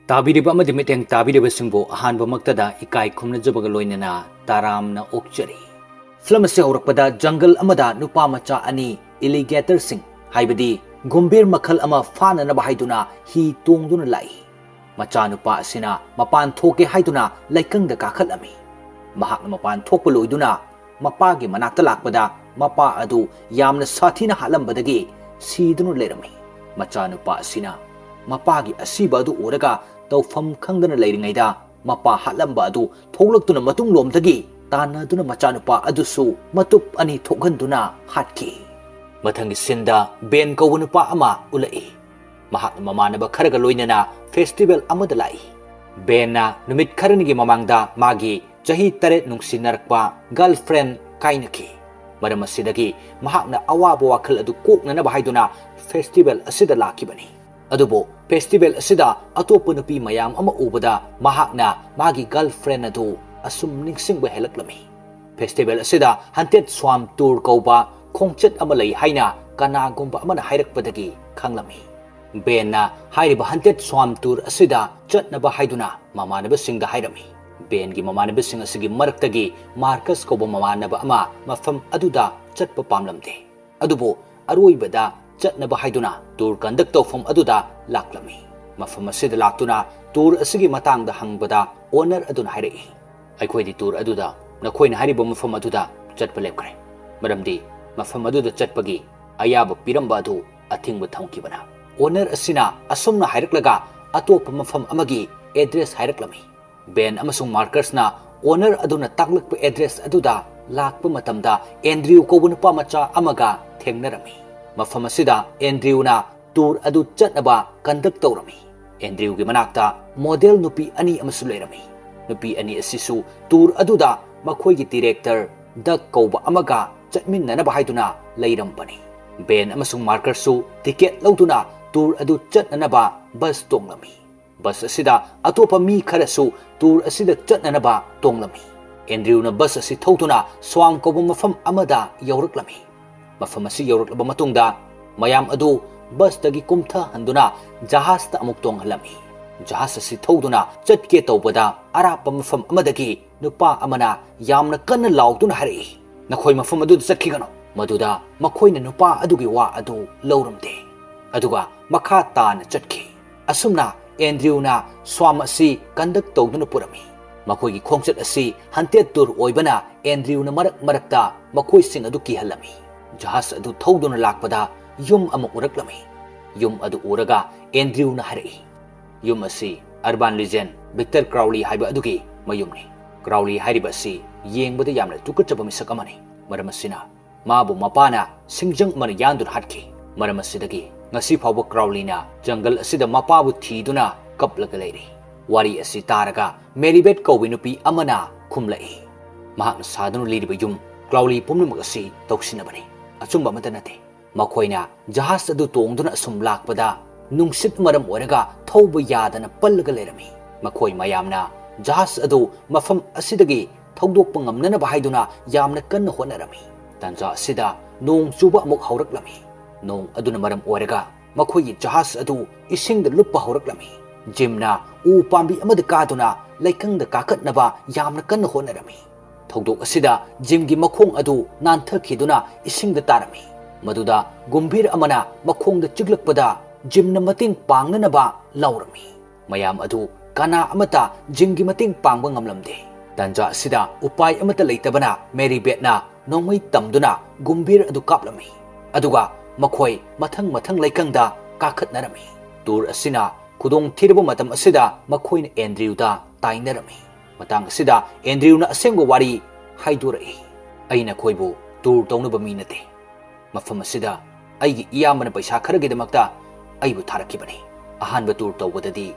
ताबिरिबा अमदि मिटेंग ताबिरिबसिंबो अहानबमक्तदा इकाई खुमनजबग लोइनना तारामना ओक्चरी फिल्म से औरकपदा जंगल अमदा नुपा मचा अनि एलिगेटर सिंह हाइबदी गुंबीर मखल अमा फाननबा हाइदुना ही तोंगदुना लाई मचा नुपा असिना मपान थोके हाइदुना लैकंगदा काखलमी महाकना मपान थोकप लोइदुना मपागी मनाक्ता लाकपदा मपा अदु यामना साथीना हालंबदगी सीदुना लेरमी मचा नुपा असिना मपागी असीबा अदु ओरगा तौफम खंगदना लेरिङैदा मपा हालंबा अदु थोगलक्तुना मतुंग लोमदगी तानदुना मचानुपा अदुसु मतुप अनि थोगन्दुना हाटकी मथंगी सिंदा बेन कौब नुपा अमा उलई महाक ममानब खरगा लोइनना फेस्टिवल अमदा लाई बेनना नुमित खरनिगी ममांगदा मागी चही तरे नुंगसिनरकपा गर्लफ्रेंड काइनकी मरम असिदगी महाकना अवाबा वाखल अदु कोकननबा हाइदुना फेस्टिवल असिदा लाखिबनी अदुबो फेस्टिवल असिदा अतोप नुपी मयाम अमा उबदा महाकना मागी गर्लफ्रेंड अदु असुम निंगसिंगबा हेलक्लमी फेस्टिवल असिदा हंटेड स्वाम टूर कौबा खोंगचत अमा लई हाइना कनागुंबा अमना हाइरकपदगी खंगलमी बेनना हाइरिबा हंटेड स्वाम टूर असिदा चटनबा हाइदुना ममानबा सिंगदा हाइरमी बेनगी ममानबा सिंग असिगी मरक्तगी मार्कस कौबा ममानबा अमा मफम अदुदा चटपा पामलमदे अदुबो अरोइबदा चटनबा हाइदुना टूर कंडक्ट तौफम अदुदा लाक्लमी मफम असिदा लाक्तुना टूर असिगी मतांगदा हंगबदा ओनर अदुना हाइरई अखोइदी टूर अदुदा नखोइना हारिबा मफम अदुदा चटपा लेपख्रे मरमदी मफम अदुदा चटपगी अयाबा पिरंबा अदु अथिंगबा थंकिबना ओनर असिना असुमना हाइरक्लगा अतोप मफम अमगी address हाइरक्लमी Ben अमसुंग मार्कर्सना owner अदुना ताकलकपा address अदुदा Lakpa मतमदा एंड्रियू कौबा नुपा मचा अमगा थेंगनरमी मफम असिदा एंड्रियूना टूर अदु चटनबा कंडक्ट तौरमी एंड्रियूगी मनाक्ता मॉडल नुपी अनि अमसु लेरमी नुपी अनि असिसु टूर अदुदा मखोइगी डायरेक्टर द कौबा अमगा चटमिन्ननबा हाइदुना लैरंबनी बेन अमसुंग मार्करसु टिकेट लौदुना टूर अदु चटननबा बस तोंगलमी बस असिदा अतोपा मी खरसु टूर असिदा चटननबा तोंगलमी एंड्रियूना बस असि थौदुना स्वाम कौबा मफम अमदा यौरक्लमी मफम असि यौरक्लबा मतुंगदा मयाम अदु बस तगी कुमथा हंदुना जहाजता अमुक तोंगहलमी जहाज असि थौदुना चटके तौबदा अरापा मफम अमदगी नुपा अमना यामना कन्न लाउदुना हारई नखोइ मफम अदु चटखिगनो मदुदा मखोइना नुपा अदुगी वा अदु लौरमदे अदुगा मखा तान चटखि असुमना एंड्रियूना स्वाम असि कंडक्ट तौदुना पुरमी मखोइगी खोंगचत असि हंटेड टूर ओइबना एंड्रियूना मरक मरकता मखोइसिंग अदु किहलमी जहाज अदु थौदुना लाकपदा युम अमु उरक्लमी युम अदु उरगा एंड्रियूना हारई युम असि अर्बन लीजेंड विक्टर क्राउली हाइबा अदुगी मयुमनी क्राउली हाइरिबा असि येंबदा यामना तुकचबा मिसक अमनी मरम असिना माबु मपाना सिंजंग मन यान्दुन हाटकी मरम असिदगी ngasi फावबा क्राउलीना जंगल असिदा मपाबु थीदुना कपलगा लेरी वारी असि तारगा मेरीबेट कौबी नुपी अमना खुमलाई महाकना सादुना लीरिबा युम क्राउली पुमनुमक असि तौसिनबनी अचुंबा अमता नते मखोइना जहाज अदु तोंगदुना असुम लाकपदा नुंगसित मरम ओरगा थौबा यादना पल्लगा लेरमी मखोइ मयामना जहाज अदु मफम असिदगी थौदोकपा ngamnanaba haiduna yamna kanna honarami tanja asida nong chuba amuk hauраklami nong aduna maram oraga makhoi jahaz adu isingda luppa hauраklami jimna u pambi amada kaduna laikangda kakatnaba yamna kanna honarami thogdok asida jimgi makhong adu nanthakiduna isingda tarami maduda gumbir amana makhongda chiglakpada jimna mating pangnanaba laurami mayam adu kana amata jimgi mating pangba ngamlamde तंजा सिदा उपाय अमत लेतबना मेरी बेटना नोंगै तमदुना गुंबीर अदु कापलमी अदुगा मखोय मथंग मथंग लेकंगदा काखतनरमी tour असिना खुदोंग थिरबो मतम असिदा मखोयन एंड्रियूदा ताइनरमी मतंग असिदा एंड्रियूना असेंगो वारी हाइदोरई अइना खोयबो tour तौनबा मी नते मफम असिदा अइगी इयामना पैसा खरगेदमक्ता अइबु थारकिबनी अहानबा tour तौबददी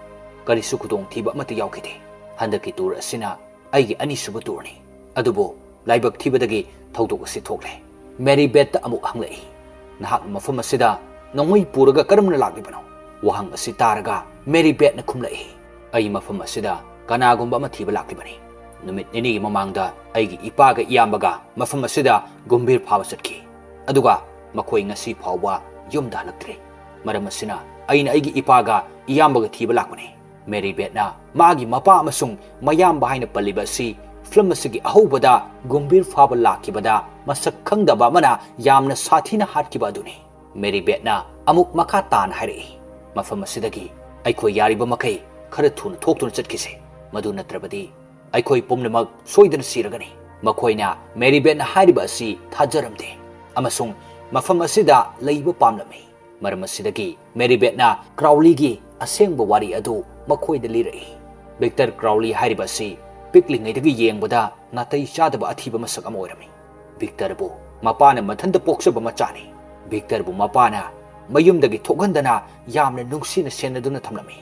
करिसु खुदोंग थिबा अमत यावखिदे हंदकी tour असिना अइगी अनिसुबा टूरनी अदुबो लाइबक थिबदगी थौदोक असि थोकले मेरी बेट अमुक हंगलई नहाक मफम असिदा नोंगै पुरगा करमना लागिबनो वहंग असि तारगा मेरी बेट न खुमलई अइ मफम असिदा कनागुंबा अमा थिबा लागिबनी नुमित निनिगी ममांगदा अइगी इपागा इयामबगा मफम असिदा गुंबीर फावा चटकी अदुगा मखोय ngasi फावबा युमदा हलक्त्रे मरम असिना अइना अइगी इपागा इयामबगा थिबा लाकबनी Mary Betna magi mapa amasung mayam bahaina paliba si film asigi ahubada gumbir faba lakibada masak khangdaba mana yamna sathina hatkibada duni Mary Betna amuk makha tan hairi mafam asidagi aikhoi yariba makai khara thun thoktun chatkise madu natrabadi aikhoi pumnamak soidana siragani makoina Mary Betna hariba asi thajaramde amasung mafam asida leiba pamlami maram asidagi Mary Betna Crowley gi asengba wari adu makoi da lirai Victor Crowley hariba si pikling ngai dagi yengbada natai chadaba athiba masak ama oirami Victor bu mapana mathanda poksaba machani Victor bu mapana mayum dagi thokhandana yamna nungsina senaduna thamlami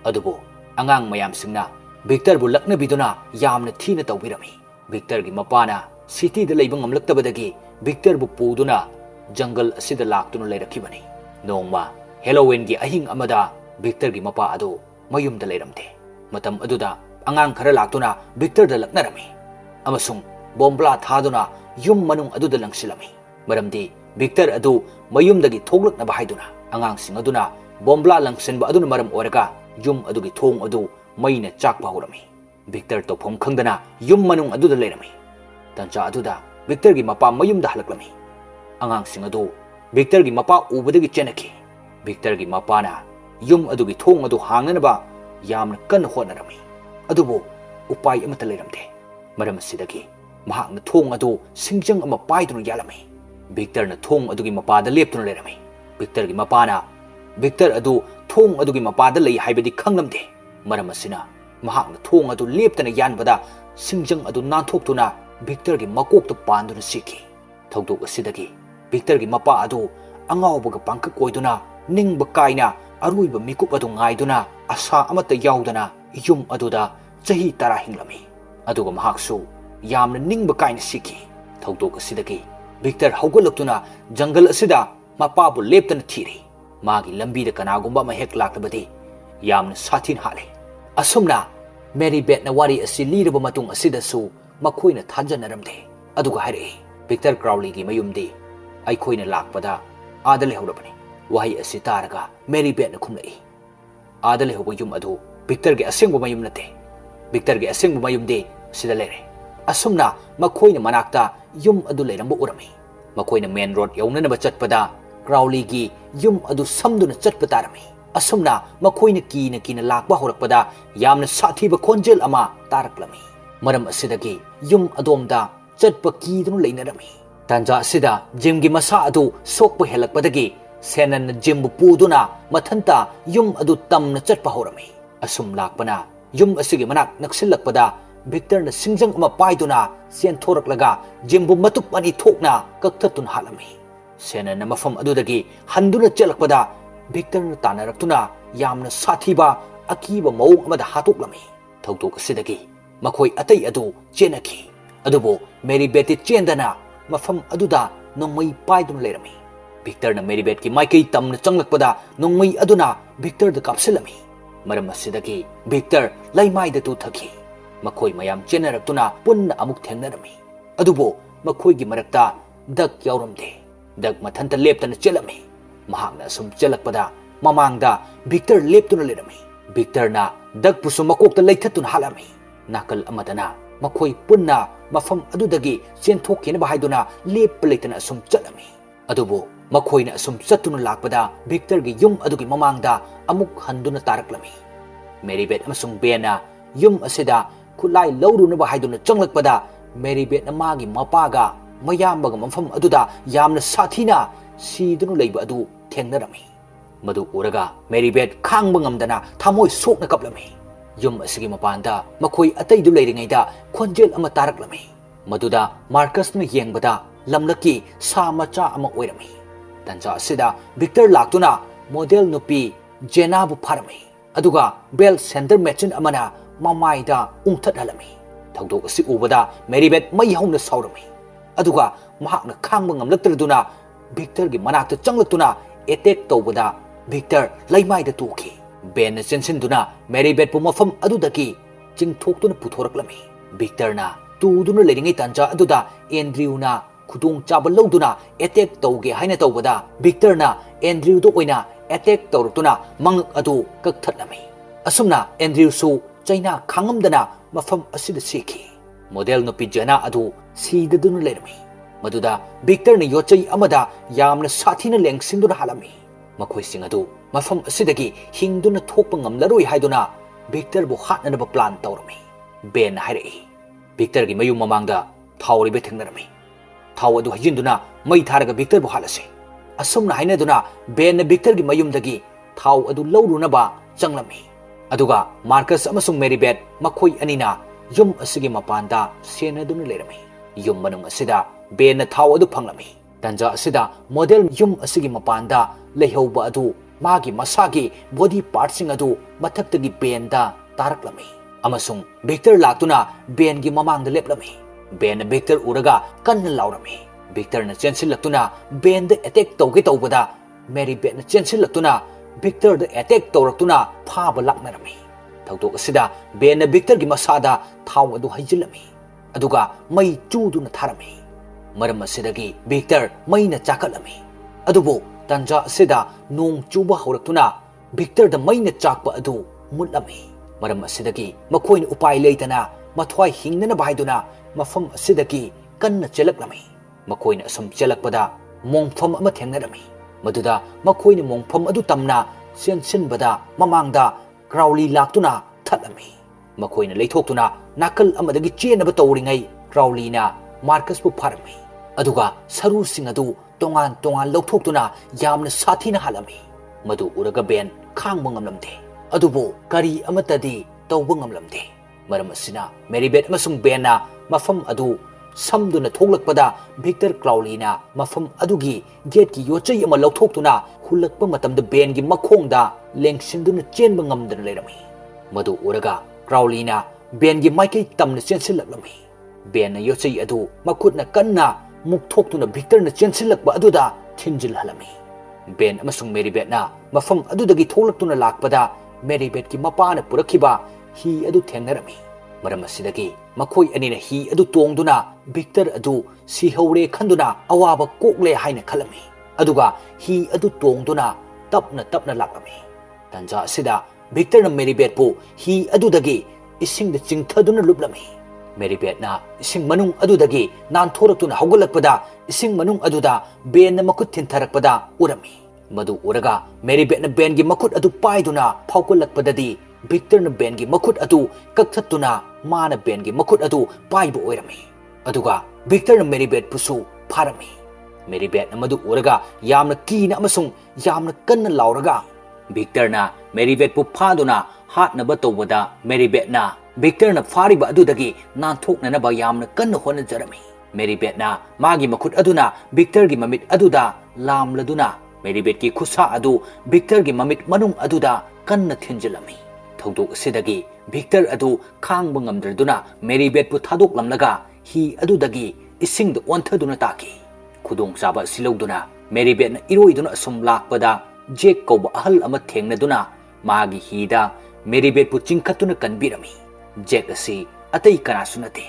adubu angang mayam singna Victor bu lakna biduna yamna thina tawbirami Victor gi mapana city da leiba ngamlaktabadagi Victor bu puduna jungle asida laktuna leirakibani nongma Halloween gi ahing amada Victor gi mapa adu mayum da leiramde matam aduda angang khara laktuna Victor da laknarami amasung bombla thaduna yum manung aduda langsilami maramdi Victor adu mayum dagi thoglakna bahaiduna angang sing aduna bombla langsinba aduna maram oraga yum adugi thong adu maina chakpa horami Victor to phom khangdana yum manung aduda leirami tancha aduda Victor gi mapa mayum da halaklami angang sing adu Victor gi mapa ubadagi chenaki Victor gi mapa na yum adugi thong adu hangnaba yamna kan honarami adubo upai amata leiramde maram sidagi mahakna thong adu singjang ama paiduna yalami Victor na thong adugi mapada leptuna leirami Victor gi mapana Victor adu thong adugi mapada lei haibadi khanglamde maram asina mahakna thong adu leptana yanbada singjang adu nanthokhtuna Victor gi makokta panduna siki thogdok asidagi Victor gi mapa adu angawbaga pangkak oiduna ningba kaina aruiba mikup adu ngaiduna asa amata yaudana yum aduda chahi tara hinglami aduga mahaksu yamna ningba kaina siki thogdok asidagi Victor haugalakuna jungle asida mapabu leptana thiri magi lambi da kanagumba ma hek laklabadi yamna sathin hale asumna Mary Betna wari asi liraba matung asida su makoina thanjanaramde aduga haire Victor Crowley gi mayumdi aikoina lakpada adale hawrabani wahi asi taraga Mary Betna khumlai adale hawba yum adu Victor gi asengba mayum nate Victor gi asengba mayumde sida lere asumna makoina manakta yum adu leiramba urami makoina main road yaunanaba chatpada Crowley gi yum adu samduna chatpa tarami asumna makoina kina lakba horakpada yamna sathiba khonjel ama taraklami maram asidagi yum adomda chatpa kidunu leinarami tanja asida jim gi masa adu sokpa helakpadagi senan jim bu puduna mathanta yum adu tamna chatpa horami asum lakpana yum asigi manak naksilakpada Victor na singjang ama paiduna sen thoraklaga jimbu matuk ani thokna kakthatun halami sena na mafam adudagi handuna chelakpada Victor na tanaraktuna yamna sathiba akiba maung amada hatoklami thogdok asidagi makhoi atai adu chenaki adubo Mary Betty chendana mafam aduda nongmai paiduna lerami Victor na Mary Betty maikei tamna changlakpada nongmai aduna Victor da kapsilami maram asidagi Victor laimai da tu thaki makhoi mayam chenarakuna punna amuk thengnarami adubo makhoi gi marakta dak yauramde dak mathanta leptana chelami mahakna sum chelakpada mamangda Victor leptuna lerami Victor na dak pusu makokta leithatun halami nakal amadana makhoi punna mafam adudagi chenthokena bahaiduna lep leitana sum chalami adubo makhoina sum chatuna lakpada Victor gi yum adugi mamangda amuk handuna taraklami Mary Bet amasung Bena yum asida khulai laurunaba haiduna changlakpada Mary Betna magi mapaga mayambaga mafam aduda yamna sathina sidunu leiba adu thengnarami madu uraga Mary Bet khangba ngamdana thamoi sokna kaplami yum asigi mapanda makhoi atai du leiringaida khonjel ama taraklami maduda Marcus na yengbada lamlaki sa macha ama oirami tanja asida Victor laktuna model nupi Jenna bu pharami aduga bell center machine amana mamaida ungthat halami thogdok asi ubada Mary Bet mai hauna saurami aduga mahakna khangba ngamlaktraduna Victor gi manakta changlaktuna attack tawbada Victor laimai da tuki Ben na sensinduna Mary Bet pu mafam adudaki chingthoktuna puthoraklami Victor na tuduna leiringai tanja aduda Andrew na khudong chaba lawduna attack tawge haina tawbada Victor na Andrew do oina attack tawrtuna mangak adu kakthatlami असुमना एंड्रयूसु चाइना खांगमदना मफम असिदा सीखी model नुपी जना अदु सीददुन Laramie मदुदा Victor ने योचई अमदा यामना साथीना लेंगसिंदुना हालमी मखोई सिंग अदु मफम असिदगी हिंगदुना थोकप ngamlaroi हाइदुना विक्टर बु हाटनब प्लान तौरमी बेन हाइरई विक्टर की मयु ममांगदा थावरी बे थेंगनरमी थाव अदु हजिंदुना मई थारगा विक्टर बु हालसे असुमना हाइनदुना बेन विक्टर की मयुमदगी थाव अदु लौरुनबा चंगलमी अदुगा मार्कस अमसुंग मेरीबेट मखोई अनिना युम असिगी मपानदा सेनदुना लेरमी युम मनुंग असिदा बेन थाव अदु फंगलमी तंजा असिदा मॉडल युम असिगी मपानदा लेहौबा अदु मागी मसागी बॉडी पार्ट्सिंग अदु मथक्तगी बेनदा तारकलमी अमसुंग विक्टर लाक्तुना बेन की ममांगदा लेपलमी बेन विक्टर उरगा कन्न लाउरमी विक्टर न चेंसिलक्तुना बेन द अटैक तौगे तौबदा मेरीबेट न चेंसिलक्तुना विक्टर द अटैक तौरक्तुना फाबा लाक्नरमी थौदोक असिदा बेन विक्टर की मसादा थाव अदु हजिलमी अदुगा मई चूदुना थारमी मरम असिदगी विक्टर मईना चाकलमी अदुबो तंजा असिदा नोंग चूबा हौरक्तुना विक्टर द मईना चाकपा अदु मुलमी मरम असिदगी मखोइन उपाय लेतना मथ्वाई हिंगनना बाइदुना मफम असिदगी कन्न चेलक्लमी मखोइन असम चेलक्पदा मोंगफम अमा थेंगनरमी मदुदा मखोइन मोंगफम अदु तमना सेंसिनबदा ममांगदा क्राउली लाक्तुना थलमी मखोइन लेथोक्तुना नाकल अमदगी चेनबा तौरिङै क्राउलीना मार्कस बु फारमी अदुगा सरू सिंग अदु तोंगान तोंगान लौथोक्तुना यामना साथीना हालमी मदु उरगा बेन खांगबा ngamlamde अदुबो करी अमतदी तौबा ngamlamde मरम असिना मेरीबेट अमसुंग बेनना मफम अदु समदुना थोगलक्पदा विक्टर क्राउलीना मफम अदुगी गेट की योचई अमा लौथोक्तुना हुलक्पा मतमदा बेन की मखोंगदा लेंगसिंदुना चेनबा ngamdana लेरमी मदु उरगा क्राउलीना बेन की माइकई तमना चेंसिलक्लमी बेन योचई अदु मखुदना कन्ना मुक्थोक्तुना विक्टर न चेंसिलक्पा अदुदा थिंजिलहलमी बेन अमसुंग मेरीबेटना मफम अदुदगी थोलक्तुना लाक्पदा मेरीबेट की मपाना पुरखिबा ही अदु थेंगनरमी मरम असिदगी मखोई अनिना ही अदु तोंगदुना विक्टर अदु सिहौरे खंदुना अवाबा कोकले हाइना खलमी अदुगा ही अदु तोंगदुना तपना तपना लाक्लमी तंजा असिदा विक्टर न मेरीबेटपु ही अदुदगी इसिंग द चिंगथदुना लुपलमी मेरीबेटना इसिंग मनुंग अदुदगी नानथोरक्तुना हौगलक्पदा इसिंग मनुंग अदुदा बेन मकुट थिंथरक्पदा उरमी मदु उरगा मेरीबेटना बेन की मकुट अदु पाइदुना फाउगलक्पददी विक्टर न बेन की मकुट अदु कक्थतुना माना बेन की मकुट अदु पाइबो ओइरमी अदुगा विक्टर न मेरीबेट पुसु फारमी मेरीबेट न मदु उरगा यामना कीना अमसुंग यामना कन्न लाउरगा विक्टर न मेरीबेट पु फादुना हाटनबा तौबदा मेरीबेट न विक्टर न फारिबा अदुदगी नानथोकननबा यामना कन्न होनजरमी मेरीबेट न मागी मकुट अदुना विक्टर की ममिट अदुदा लामलदुना मेरीबेट की खुसा अदु विक्टर की ममिट मनुंग अदुदा कन्न थिंजिलमी थौदोक असिदगी विक्टर अदु खांगबा ngamdraduna मेरीबेट पु थादोकलमलगा ही अदुदगी इसिंग द ओंथदुना ताकी खुदोंग चाबा सिलौदुना मेरीबेट न इरोइदुना असुम लाक्पदा जेक कौबा अहल अमा थेंगनदुना मागी हीदा मेरीबेट पु चिंखतुना कनबिरमी जेक असि अतै कनासु नते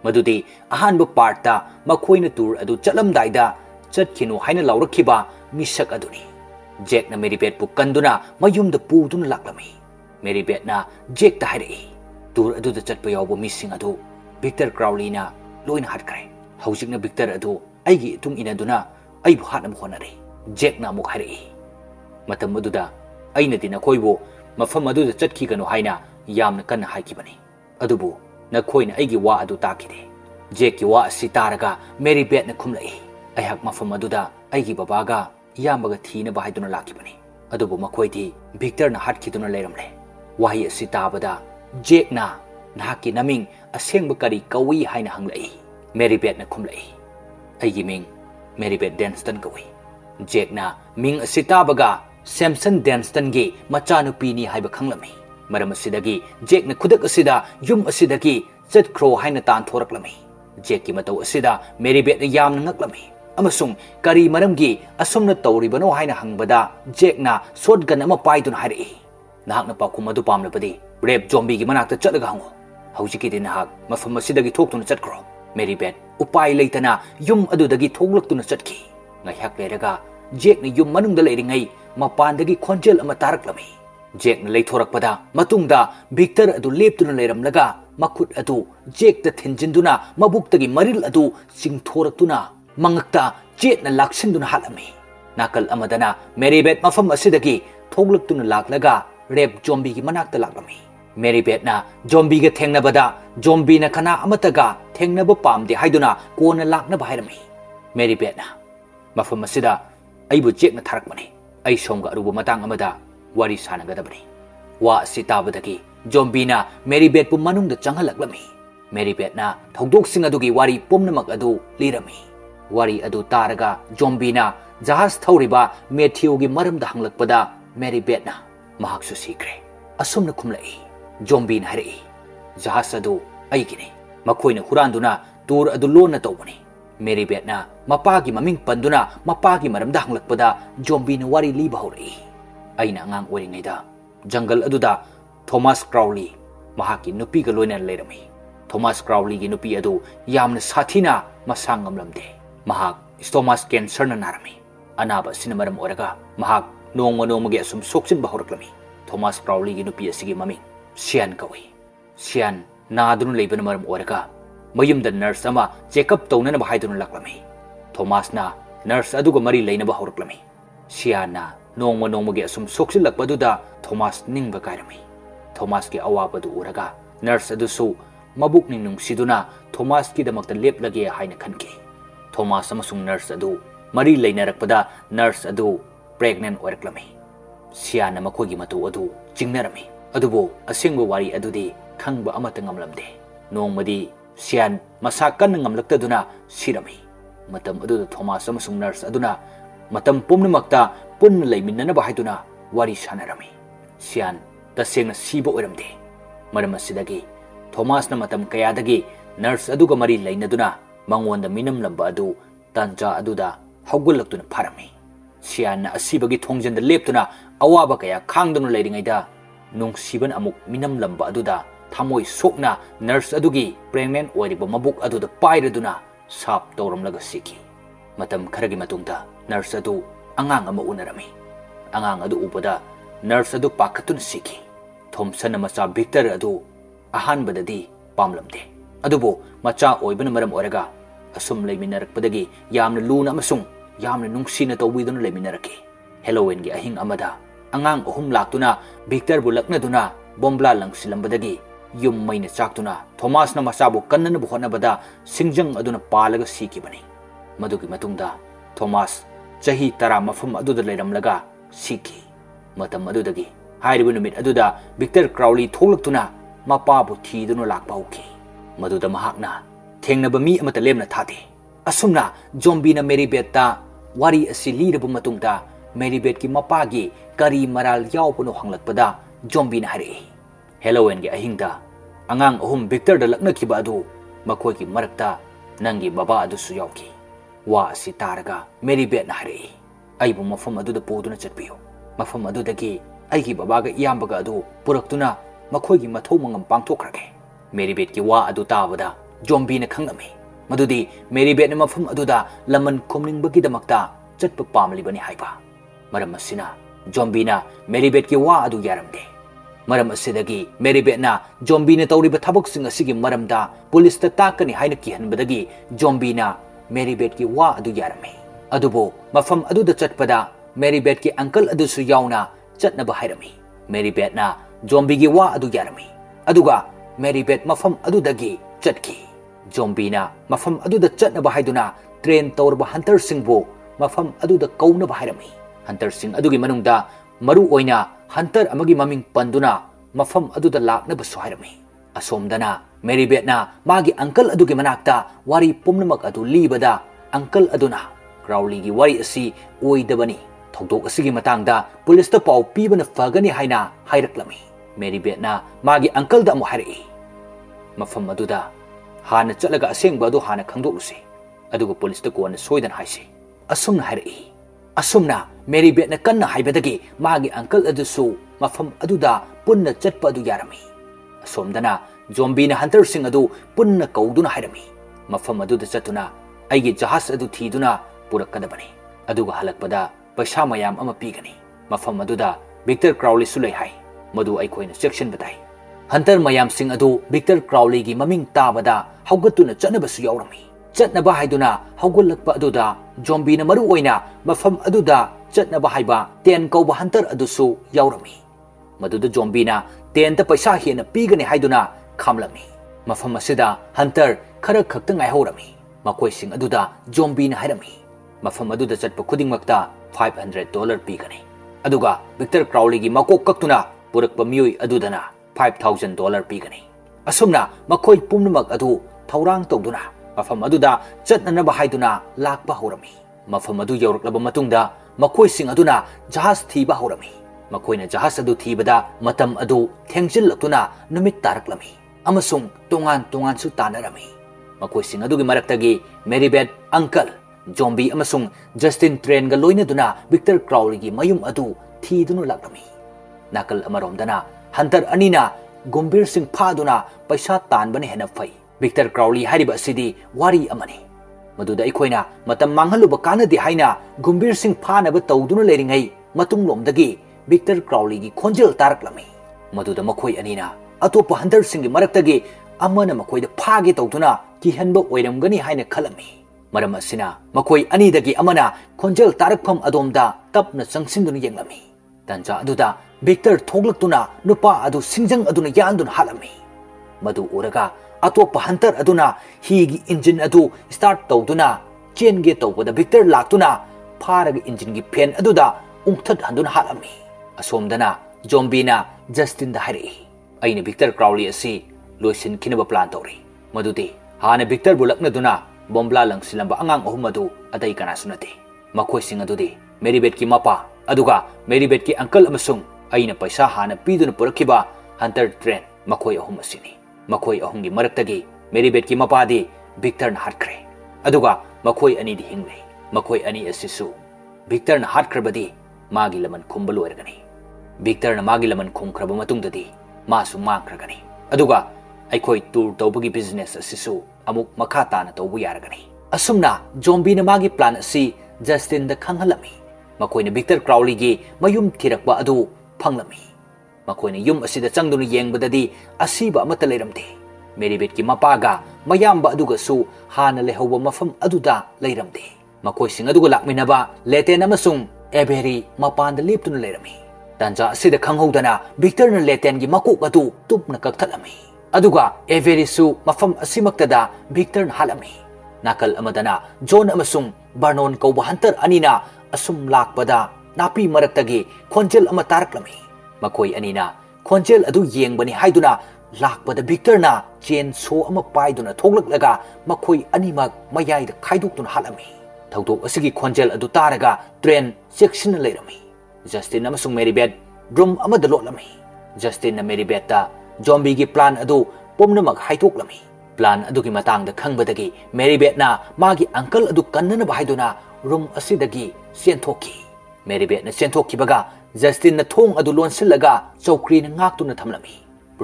मदुदी अहानबा पार्टता मखोइना टूर अदु चलमदाइदा चटखिनु हाइना लाउरखिबा मिसक अदुनी जेक न मेरीबेट पु कंदुना मयुमदा पुदुना लाक्लमी मेरीबेट ना जेक ता हाइरई टूर अदुदा चटपा यावबा मिसिंग अदु विक्टर क्राउलीना लोइना हाटख्रे हौजिकना विक्टर अदु अइगी इतुंग इनदुना अइबु हाटनब होनरे जेक ना मुख हाइरई मतम अदुदा अइनदि नखोइबु मफम अदुदा चटखिगनु हाइना यामना कन्ना हाइखिबनी अदुबु नखोइना अइगी वा अदु ताखिदे जेक की वा असि तारगा मेरीबेट ना खुमलई अयहक मफम अदुदा अइगी बाबागा यामबगा थीनबा हाइदुना लाखिबनी अदुबु मखोइदि विक्टर ना हाटखिदुना लेरमले वाही असि ताबदा जेक ना नाकी नमिंग असेंगबा करी कौई हाइना हंगलई मेरीबेट ना खुमलई अइगी मिंग मेरीबेट डेंस्टन कौई जेक ना मिंग असि ताबगा सैमसन डेंस्टन गी मचानुपीनी हाइबा खंगलमी मरम असिदगी जेक ना खुदक असिदा युम असिदगी चटख्रो हाइना तानथोरक्लमी जेक की मतौ असिदा मेरीबेट ना यामना ngakलमी अमसुंग करी मरमगी असुमना तौरिबनो हाइना हंगबदा जेक ना शॉटगन अमा पाइदुना हाइरई नाहकना पाखुम अदु पामलबदी रेप जोंबी की मनाक्ता चलगा हंगो हौजिकीदि नाहक मफम असिदगी थोक्तुना चटख्रो मेरीबेट उपाय लेतना युम अदुदगी थोगलक्तुना चटखी ngaiyak lerega जेक ने युम मनुंगदा लेरिङै मपानदगी खोंजेल अमा तारक्लमी Jack na leithorakpada matungda Victor adu leptuna leiramlaga makut adu Jack da thinjinduna mabuktagi maril adu singthoraktuna mangakta jet na laksinduna halami nakal amadana Marybeth mafam asidagi thoglaktuna laklaga rep zombie gi manakta laklami Marybeth na zombie ga thengnabada zombie na kana amataga thengnaba pamde haiduna kona laknaba hairami Marybeth na mafam asida aibu Jack na tharakmani ai somga arubu matang amada wari sanagadabani wa sitabadagi zombie na Marybeth pu manungda changhalaklami Marybeth na thogdoksing adugi wari pomnamak adu lirami wari adu taraga zombie na jahas thawriba Matthew gi maramda hanglakpada Marybeth na mahaksu sikre asumna khumlai zombie na hari jahas adu aigini makoina huranduna tur adu lonna tawbani Marybeth na mapagi maming panduna mapagi maramda hanglakpada zombie na wari liba hori aina ngang oringaida jungle aduda Thomas Crowley mahaki nupi ga loina leirami Thomas Crowley gi nupi adu yamna sathina masangam lamde mahak stomach cancer na narami anaba sinamaram oraga mahak nongma ge asum soksin bahuraklami Thomas Crowley gi nupi asigi mami Sian kawi Sian nadun leibana maram oraga mayumda nurse ama checkup tawna bahaidun laklami Thomas na nurse aduga mari leina bahuraklami Sian na nongma ge asum soksin lakpaduda Thomas ningba kairami Thomas ki awabadu uraga nurse adusu mabuk ning nungsiduna Thomas ki damakta leplage haina khanki Thomas amasung nurse adu mari leinarakpada nurse adu pregnant oiraklami Sian makogi matu adu chingnarami adubo asengba wari adudi khangba amata ngamlamde nongmadi Sian masa kan ngamlaktaduna sirami matam adu Thomas amasung nurse aduna matam pumnamakta punna leiminna bahaiduna wari sanarami Sian tasengna siba oiramde maram asidagi Thomas na matam kayadagi nurse aduga mari leinaduna mangonda minam lamba adu tanja aduda hawgulaktuna pharami Sian na asibagi thongjanda leptuna awaba kaya khangduna leiringaida nungsiban amuk minam lamba aduda thamoi sokna nurse adugi pregnant oiriba mabuk aduda pairaduna sap tawramlaga siki matam kharagi matungda nurse adu angang ama unarami angang adu ubada nurse adu pakhatun siki Thompson macha Victor adu ahanbadadi pamlamde adubo macha oibana maram oraga asum leiminarakpadagi yamna luna amasung yamna nungsina tawbiduna leiminaraki Halloween gi ahing amada angang ahum laktuna Victor bu laknaduna bombla langsilambadagi yum maina chaktuna Thomas na masabu kannana bu honabada singjang aduna palaga sikibani madugi matungda Thomas chahi tara mafam aduda leiramlaga siki matam adudagi hairibu numit aduda Victor Crowley tholaktuna mapabu thiduna lakpa uki maduda mahakna thengnaba mi amata lemna thate asumna zombie na Marybeth ta wari asi lirabu matungda Marybeth ki mapagi kari maral yawpuno hanglakpada zombie na hari Halloween gi ahingda angang ahum Victor da laknakiba adu makhoi ki marakta nangi baba adu su yawki wa asi taraga Marybeth na hari aibu mafam aduda poduna chatpiyo mafam adudagi aigi babaga iyambaga adu puraktuna makhoigi mathau mangam pangthokrage Marybeth ki wa adu tabada zombie na khangami madudi Marybeth na mafam aduda laman khomningbagi damakta chatpa pamlibani haiba maram asina zombie na Marybeth ki wa adu yaramde maram asidagi Marybeth na zombie na tawriba thabaksing asigi maramda police ta takani haina kihanbadagi zombie na Marybeth ki wa adu yarami adubo mafam aduda chatpada Marybeth ki uncle adusu yauna chatnaba hairami Marybeth na zombie gi wa adu yarami aduga Marybeth mafam adudagi chatki zombie na mafam aduda chatnaba haiduna train tawrba hunter singbo mafam aduda kaunaba hairami hunter sing adugi manungda maru oina hunter amagi maming panduna mafam aduda laknaba su hairami asomdana Marybeth na magi uncle adugi manakta wari pumnamak adu libada uncle aduna Crowley gi wari asi oidabani thogdok asigi matangda police ta pau pibana fagani haina hairaklami Marybeth na magi uncle da amu hairi mafam aduda hana chalaga asengba adu hana khangdoklusi aduga police ta kona soidan haisi asumna hairi asumna Marybeth na kanna haibadagi magi uncle adusu mafam aduda punna chatpa adu yarami asomdana zombie na hunter sing adu punna kauduna hairami mafam aduda chatuna aigi jahas adu thiduna purakadabani aduga halakpada paisa mayam ama pigani mafam aduda Victor Crowley su lei hai madu aikoina section batai hunter mayam sing adu Victor Crowley gi maming tabada haugatuna chanabasu yaurami chatnaba haiduna haugulakpa aduda zombie na maru oina mafam aduda chatnaba haiba ten kauba hunter adusu yaurami maduda zombie na ten ta paisa hena pigani haiduna khamlami mafam asida hunter khara khakta ngai horami makoi sing aduda zombie na hairami mafam aduda chatpa khuding makta $500 pigani aduga Victor Crowley gi makok kaktuna purakpa miyoi adudana $5,000 pigani asumna makoi pumnamak adu thaurang tawduna mafam aduda chatnanaba haiduna lakpa horami mafam adu yauraklaba matungda makoi sing aduna jahaz thiba horami makoina jahaz adu thibada matam adu thengjillaktuna numit taraklami amasung tongan su tanarami makoi sing adu gi maraktagi Marybeth uncle zombie amasung Justin train ga loina duna Victor Crowley gi mayum adu thidunu laklami nakal amaromdana hunter anina Gumbir Singh phaduna paisa tanbane hena fai Victor Crowley hariba sidi wari amani maduda ikoina matam manghaluba kanadi haina Gumbir Singh phanaba tawduna leringai matung lomdagi Victor Crowley gi khonjel taraklami maduda makoi anina atopa hunter singh gi maraktagi amana makoida phage tawduna kihanba oiramgani haina khalami maram asina makoi ani dagi amana khonjel tarakpham adomda tapna sangsinduna yenglami tanja aduda Victor thoglaktuna nupa adu singjang aduna yandun halami madu uraga atopa hunter aduna higi engine adu start tawduna chenge tawbada Victor laktuna pharaga engine gi pen aduda ungthat handun halami asomdana zombie na Justin da hari aina Victor Crowley asi loisin kinaba plan tawri madudi hana Victor bulakna duna bombla langsilamba angang ahum adu adai kana sunate makoi sing adudi Marybeth ki mapa aduga Marybeth ki uncle amasung aina paisa hana piduna purakiba hunter train makoi ahum asini makoi ahum gi maraktagi Marybeth ki mapa di Victor na hatkre aduga makoi ani di hingle makoi ani asisu Victor na hatkrabadi magi laman kumbalo ergani Victor na magi laman khumkraba matungdadi masu mangkragani aduga aikoi tour tawbagi business asisu amuk makata na tawbu yaragani asumna zombie na magi plan asi Justin da khanghalami makoina Victor Crowley gi mayum thirakba adu phanglami makoina yum asida changduna yengbadadi asiba amata leiramte Marybeth ki mapaga mayamba aduga su hana lehoba mafam aduda leiramte makoi sing aduga lakminaba leten amasung Avery mapanda leptuna leirami tanja asida khanghodana Victor na leten gi makok adu tupna kakthalami aduga Avery su mafam asimaktada Victor na halami nakal amadana John amasung Barnon kauba hunter anina asum lakpada napi maraktagi khonjel ama taraklami makoi anina khonjel adu yengbani haiduna lakpada Victor na chen so ama paiduna thoglak makoi animak mayai da khaiduktuna halami thawdok asigi khonjel adu taraga train section leirami Justin amasung Marybeth room amada lotlami Justin na Marybeth ta zombie gi plan adu pomnamak haitoklami plan adu gi matang da khangbadagi Marybeth na magi uncle adu kannana bahaiduna room asidagi senthoki Marybeth na senthoki baga Justin na thong adu lonsillaga chokri na ngaktuna thamlami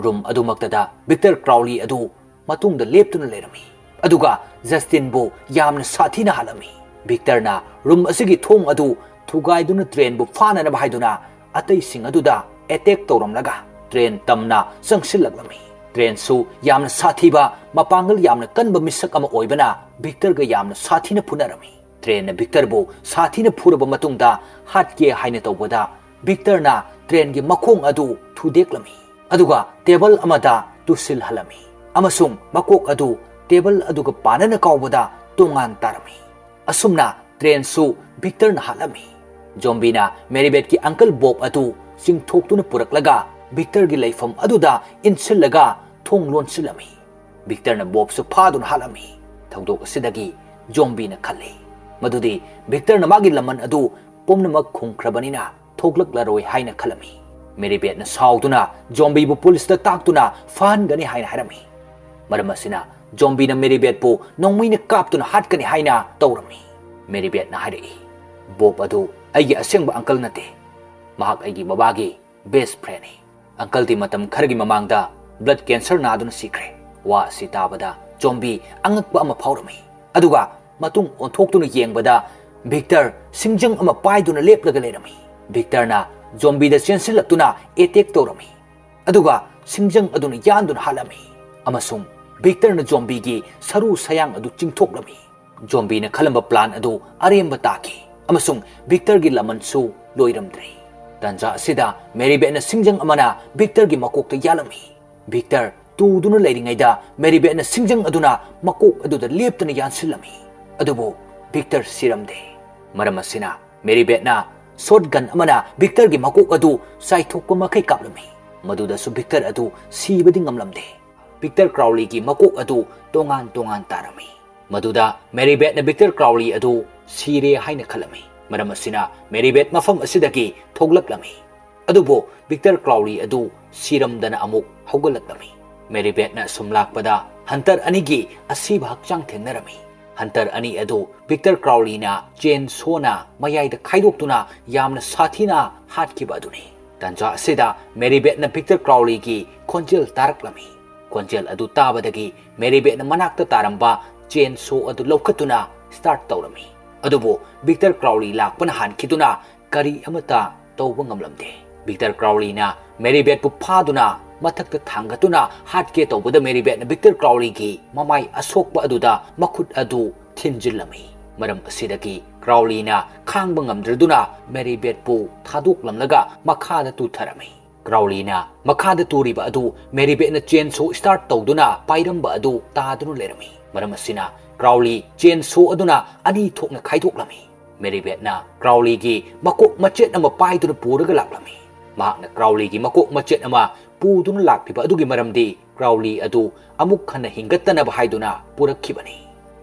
room adu maktada Victor Crowley adu matungda leptuna leirami aduga Justin bu yamna sathina halami Victor na room asigi thong adu thugaiduna train bu fana na bahaiduna atai sing aduda attack tawramlaga train tamna sangsillaglami train su yamna sathiba mapangal yamna kanba misak ama oibana Victor ga yamna sathina punarami train na Victor bu sathina phuraba matungda hatke haina tawbada Victor na train gi makhong adu thudeklami aduga table amada tusil halami amasung makok adu table aduga panana kawbada tongan tarami asumna train su Victor na halami zombie na Marybeth ki uncle Bob adu singthoktuna puraklaga Victor gi laifam aduda insillaga thong lonsilami Victor na Bob su phadun halami thawdok asidagi zombie na khalle madudi Victor na magi laman adu pomnamak khungkrabanina thoglaklaroi haina khalami Marybeth na sauduna zombie bu police ta taktuna fan gani haina harami maramasina zombie na Marybeth bu nongmina kaptuna hatkani haina tawrami Marybeth na hari Bob adu aigi asengba uncle nate mahak aigi babagi best friend ni uncle ti matam khargi mamangda blood cancer na aduna sikre wa sitabada zombie angakba ama phawrami aduga matung onthoktu yengbada Victor singjang ama paiduna leplaga lerami Victor na zombie da sensilaktuna attack tawrami aduga singjang aduna yanduna halami amasung Victor na zombie gi saru sayang adu chingthoklami zombie na khalamba plan adu aremba taki amasung Victor gi laman su loiramdri tanja sida Marybeth na singjang amana Victor gi makokta yalami Victor tuduna leiringaida Marybeth na singjang aduna makok aduda leptana yansilami adubo Victor siramde maramasina Marybeth na shotgun amana Victor gi makok adu saithokpa makai kaplami maduda su Victor adu sibadi ngamlamde Victor Crowley ki makok adu tongan tarami maduda Marybeth na Victor Crowley adu sire haina khalami maramasina Marybeth mafam asidagi thoglaklami adubo Victor Crowley adu siramdana amuk hogalaklami Marybeth na sumlakpada hunter anigi asiba hakchang thenarami hunter ani adu Victor Crowley na chain sona mayai da khaidoktuna yamna sathina hatkiba aduni tanja sida Marybeth na Victor Crowley ki khonjel taraklami khonjel adu tabadagi Marybeth na manakta taramba chain so adu lokatuna start tawrami adubo Victor Crowley lakpana hankiduna kari amata tawba ngamlamde Victor Crowley na Marybeth pu phaduna mathakta thangatuna hatke tawbada Marybeth na Victor Crowley ki mamai asokpa aduda makhut adu thinjilami maram asidagi Crowley na khangba ngamdraduna Marybeth pu thadoklamlaga makhada tutharami Crowley na makhada turiba adu Marybeth na chain so start tawduna pairamba adu tadunu lerami maram asina Crowley chain so aduna ani thokna khaidhoklami Marybeth na Crowley gi makok machet ama paiduna puraga laklami mahakna Crowley gi makok machet ama puduna lakpiba adugi maramdi Crowley adu amuk khana hingattanaba haiduna purakkibani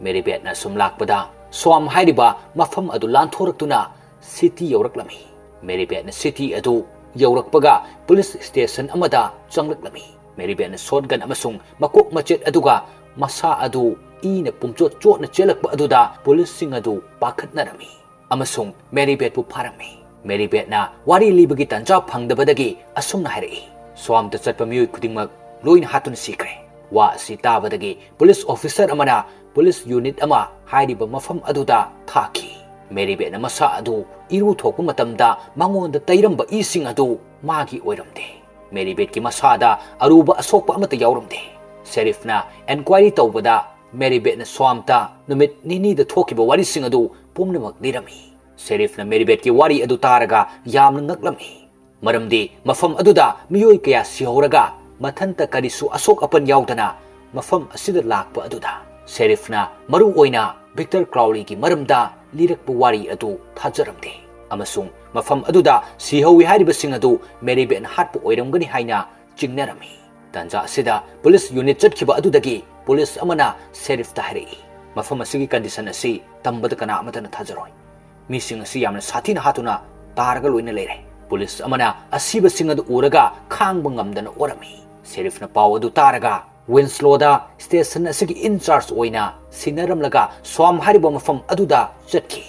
Marybeth na sumlakpada swam hairiba mafam adu lanthoraktuna city yoraklami Marybeth na city adu yorakpaga police station amada changlaklami Marybeth na shotgun amasung makok machet aduga masa adu ina pumchot chotna chelakpa aduda police sing adu pakhatnarami amasung Marybeth pu pharami Marybeth na wari libagi tanja phangdabadagi asumna hairi swamta chatpa miyoi khudingmak loina hatun sikre wa si tabadagi police officer amana police unit ama hairiba mafam aduda thaki Marybeth na masa adu iru thokpa matamda mangonda tairamba ising adu magi oiramde Marybeth ki masada aruba asokpa amata yauramde sheriff na enquiry tawbada Marybeth na swamta numit nini da thokiba wari sing adu pumnamak dirami sheriff na Marybeth ki wari adu taraga yamna ngaklami maramdi mafam aduda miyoi kaya sihoraga mathanta karisu asok apan yaudana mafam asida lakpa aduda sheriff na maru oina Victor Crowley ki maramda lirakpa wari adu thajaramde amasung mafam aduda sihowi hariba sing adu Marybeth na hatpa oiramgani haina chingnarami tanja asida police unit chatkiba adudagi police amana sheriff ta hari mafam asigi condition asi tambada kana amatana thajaroi mising asi yamna sathina hatuna targa loina leire police amana asiba singadu uraga khangba ngamdana orami sheriff na paw adu taraga Winslow da station asigi in charge oina sinaramlaga swam hariba mafam aduda chatki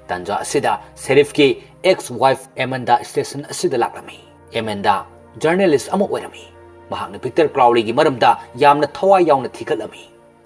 tanja asida sheriff ki ex wife Amanda station asida laklami Amanda journalist ama oirami mahakna Victor Crowley gi maramda yamna thawai yauna thikalami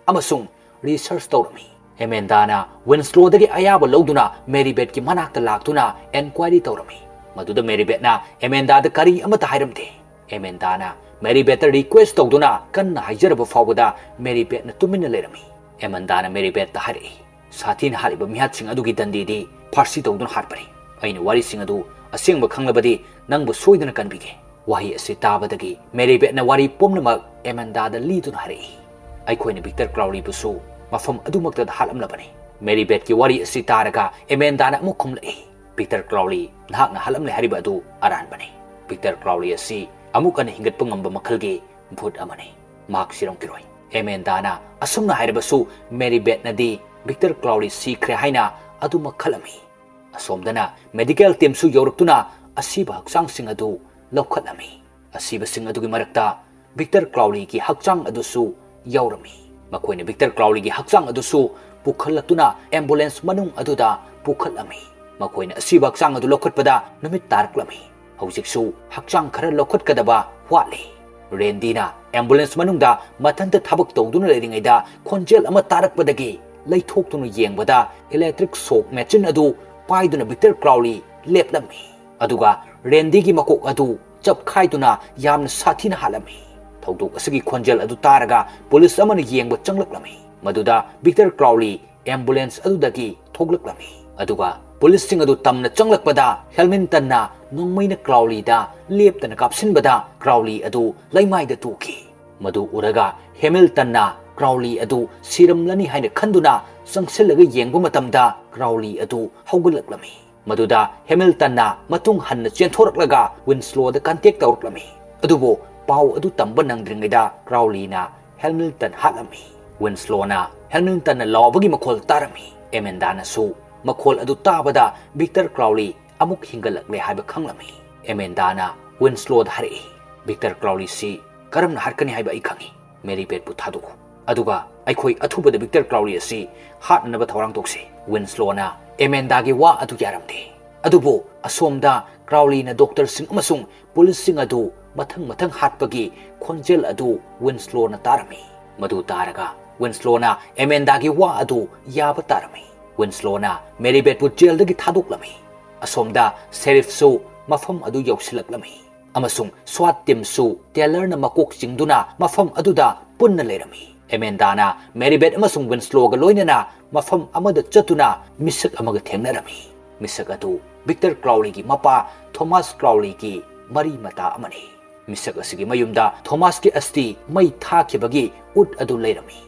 amasung research tawrami Amanda na Winslow dagi ayaba lawduna Marybeth ki manakta laktuna enquiry tawrami maduda Marybeth na Amanda da kari amata hairamde Amanda na Marybeth request tawduna kanna haijaraba fawbada Marybeth na tumina lerami Amanda na Marybeth ta hari sathina hariba mihat sing adugi dandidi farsi tawduna harpari aina wari sing adu asengba khanglabadi nangbu soidana kanbige wahi asi tabadagi Marybeth na wari pomnamak Amanda da liduna hari aikhoina Victor Crowley busu mafam adumakta da halamlabani Marybeth ki wari asi taraga Amanda na amuk khumlai Victor Crowley nahakna halamle hariba adu aranbani Victor Crowley asi amukana hingatpa ngamba makhalgi bhut amani mak siram kiroi Amanda na asumna haribasu Marybeth na di Victor Crowley sikre haina adu makhalami asomdana medical team su yoraktuna asiba hakchang sing adu lokhatlami asiba sing adugi marakta Victor Crowley ki hakchang adusu yaurami makoina Victor Crowley ki hakchang adusu pukhalatuna ambulance manung aduda pukhalami makoina asiba hakchang adu lokhatpada numit taraklami hojiksu hakchang khara lokhatkadaba watli Rendina ambulance manungda mathanta thabak tawduna leiringaida khonjel ama tarakpadagi leithoktuna yengbada electric shock machine adu paiduna Victor Crowley leplami aduga Randy gi makok adu chap khaiduna yamna sathina halami thodok asigi khonjel adu taraga police amana yengba changlaklami maduda Victor Crowley ambulance adudagi thoglaklami aduga police sing adu tamna changlakpada Hamilton na nongmaina Crowley da leptana kapsinbada Crowley adu laimai da tuki madu uraga Hamilton na Crowley adu siramlani haina khanduna sangsilaga yengba matamda Crowley adu haugullaklami maduda Hamilton na matung hanna chenthораklaga Winslow da contact tawraklami adubo pau adu tamba nangdringaida Crowley na Hamilton halami Winslow na Hamilton na lawbagi makhol tarami Amanda na su makhol adu tabada Victor Crowley amuk hingalakle haiba khanglami Amanda na Winslow da hari Victor Crowley si karamna harkani haiba ai khangi Mary Beth pu thadu aduga aikhoi athubada Victor Crowley asi hatnaba thawrang tokse Winslow na Amanda gi wa adu yaramde adubo asomda Crowley na doctor sing amasung police sing adu mathang hatpagi khonjel adu Winslow na tarami madu taraga Winslow na Amanda gi wa adu yaba tarami Winslow na Mary Beth pu jail dagi thadoklami asomda sheriff su mafam adu yausilaklami amasung SWAT team su Taylor na makok chingduna mafam aduda punna lerami Amanda na Mary Beth amasung Winslow ga loinana mafam amada chatuna misak amaga thengnarami misak adu Victor Crowley gi mapa Thomas Crowley gi mari mata amani misak asigi mayumda Thomas ki asti mai thakibagi ut adu leirami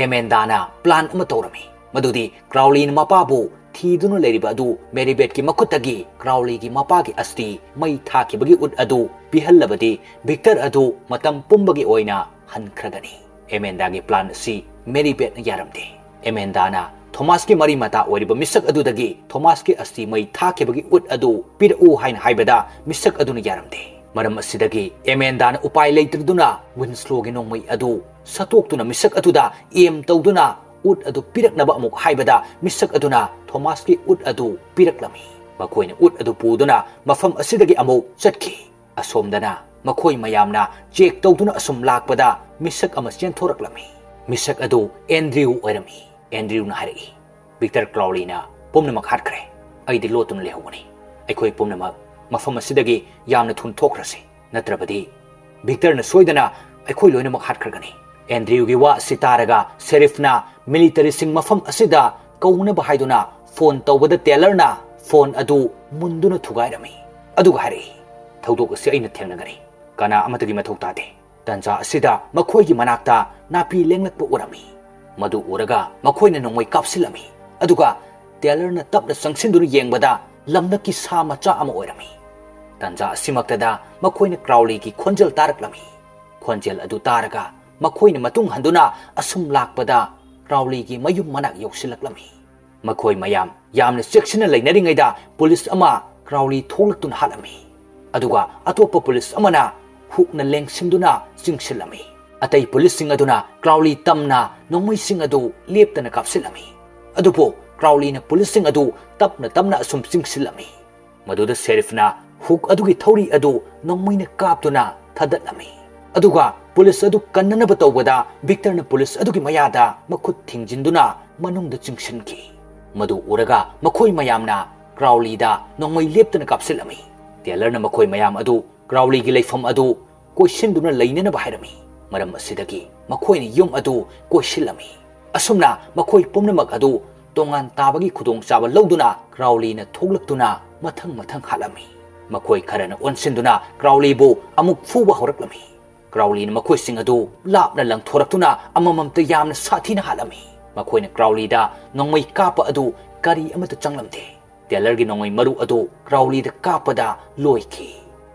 Amanda na plan ama tawrami madudi Crowley na mapa bu thidunu leiriba adu Mary Beth ki makutagi Crowley gi mapa gi asti mai thakibagi ut adu bihallabadi Victor adu matam pumbagi oina hankragani Amanda gi plan si Mary Beth na yaramde Amanda na Thomas ki mari mata oiriba misak adu dagi Thomas ki asti mai thakibagi ut adu piru haina haibada misak adu na yaramde maram asidagi Amanda na upai leitrduna Winslow gi nongmai adu satoktuna misak aduda em tawduna ut adu piraknaba amuk haibada misak aduna Thomas ki ut adu piraklami makoina ut adu puduna mafam asidagi amuk chatki asomdana makoi mayamna check tawduna asum lakpada misak ama chenthораklami misak adu Andrew oirami Andrew na hari Victor Crowley na pomnamak hatkre aidi lotun lehogani aikoi pomnamak mafam asidagi yamna thun thokrasi natrabadi Victor na soidana aikoi loinamak hatkragani Andrew gi wa sitaraga sheriff na military sing mafam asida kauna bahaiduna phone tawbada Taylor na phone adu munduna thugairami aduga hari thodok asi aina thengnagani kana amatagi mathok tade tanja asida makhoi gi manakta napi lenglakpa urami madu uraga makhoi na nongmai kapsilami aduga Taylor na tapna sangsinduna yengbada lamnaki sa macha ama oirami tanja asimaktada makhoi na Crowley gi khonjel taraklami khonjel adu taraga makhoi na matung handuna asum lakpada Crowley gi mayum manak yoksilaklami makhoi mayam yamna section leinaringaida police ama Crowley tholaktun halami aduga atopa police amana hukna lengsinduna chingsilami atai police sing aduna Crowley tamna nongmai sing adu leptana kapsilami adupo Crowley na police sing adu tamna asum chingsilami maduda sheriff na huk adugi thori adu nongmai na kaptuna thadatlami aduga police adu kannana batawada Victor na police adugi mayada makhut thingjinduna manungda chingsinki madu uraga makhoi mayamna Crowley da nongmai leptana kapsilami Taylor na makhoi mayam adu Crowley gi leifam adu koisinduna leinana bahairami maram asidagi makhoi ni yum adu koisilami asumna makhoi pomnamak adu tongan tabagi khudong chaba lawduna Crowley na thoglaktuna mathang halami makhoi kharana onsinduna Crowley bu amuk fuba horaklami Crowley na makhoi sing adu lapna lang thoraktuna amamamta yamna sathina halami makhoi na Crowley da nongmai kapa adu kari amata changlamte Taylor gi nongmai maru adu Crowley da kapada loiki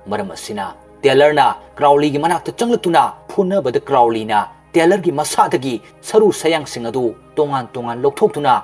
maram asina Taylor na Crowley gi manakta changlatuna phuna bada Crowley na Taylor gi masadagi saru sayang sing adu tongan lokthokuna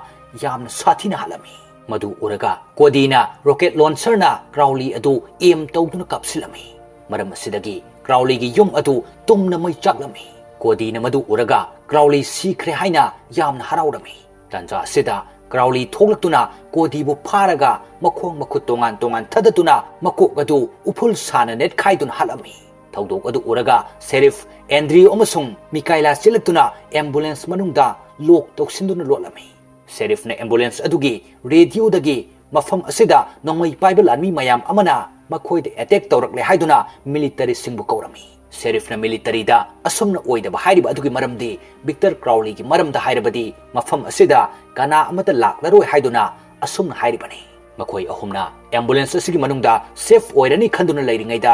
yamna sathina halami madu uraga kodina rocket launcher na Crowley adu aim tawduna kapsilami maram asidagi Crowley gi yum adu tumna mai chaklami kodina madu uraga Crowley sikre haina yamna haraurami tanja sida Crowley thoglaktuna kodibu pharaga makhong makhut tongan thadatuna makok adu upul sana net khaidun halami thodok adu uraga sheriff Andrew amasung Mikaela chilaktuna ambulance manungda lok toksinduna lolami sheriff na ambulance adugi radio dagi mafam asida nongmai paibal anmi mayam amana makhoi de attack tawrakle haiduna military singbu kaurami sheriff na military da asumna oidaba hairiba adugi maramdi Victor Crowley gi maramda hairabadi mafam asida kana amata laklaroi haiduna asumna hairibani makhoi ahumna ambulance asigi manungda safe oirani khanduna leiringaida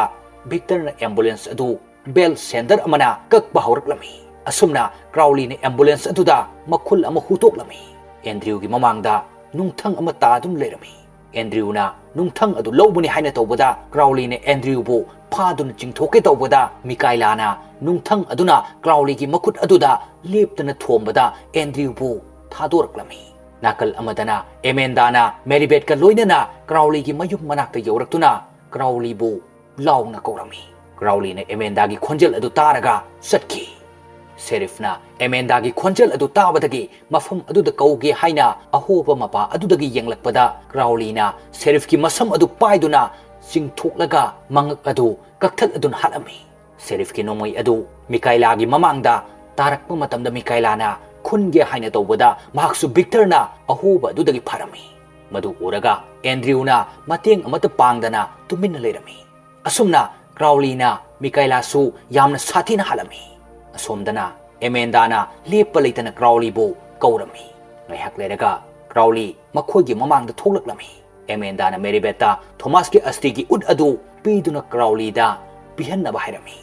Victor na ambulance adu bell sender amana kakba hawraklami asumna Crowley ne ambulance aduda makhul ama hutoklami Andrew gi mamangda nungthang ama tadun leirami Andrew na nungthang adu lobuni haina tawbada Crowley ne Andrew bu phadun chingthoke tawbada Mikaela na nungthang aduna Crowley gi makut aduda leptana thombada Andrew bu thadoraklami nakal amadana Amanda na Marybeth ka loinana Crowley gi mayuk manakta yawraktuna Crowley bu launa kaurami Crowley ne Amanda gi khonjel adu taraga satki Sheriff na Amanda gi khonjel adu tabadagi mafam aduda kauge haina ahoba mapa adudagi yenglakpada Crowley na Sheriff gi masam adu paiduna singthoklaga mangak adu kakthal adun halami Sheriff gi nomoi adu Mikaela gi mamangda tarakpa matamda Mikaela na khunge haina tawbada mahaksu Victor na ahoba adudagi pharami madu uraga Andrew na mateng amata pangdana tuminna leirami asumna Crowley na Mikaela su yamna sathina halami asomdana Amanda na lepa leitana Crowley bu kaurami ngaihak leraga Crowley makhoi gi mamangda thoklaklami Amanda na Marybeth ta Thomas ki asti gi ud adu piduna Crowley da pihanna bahairami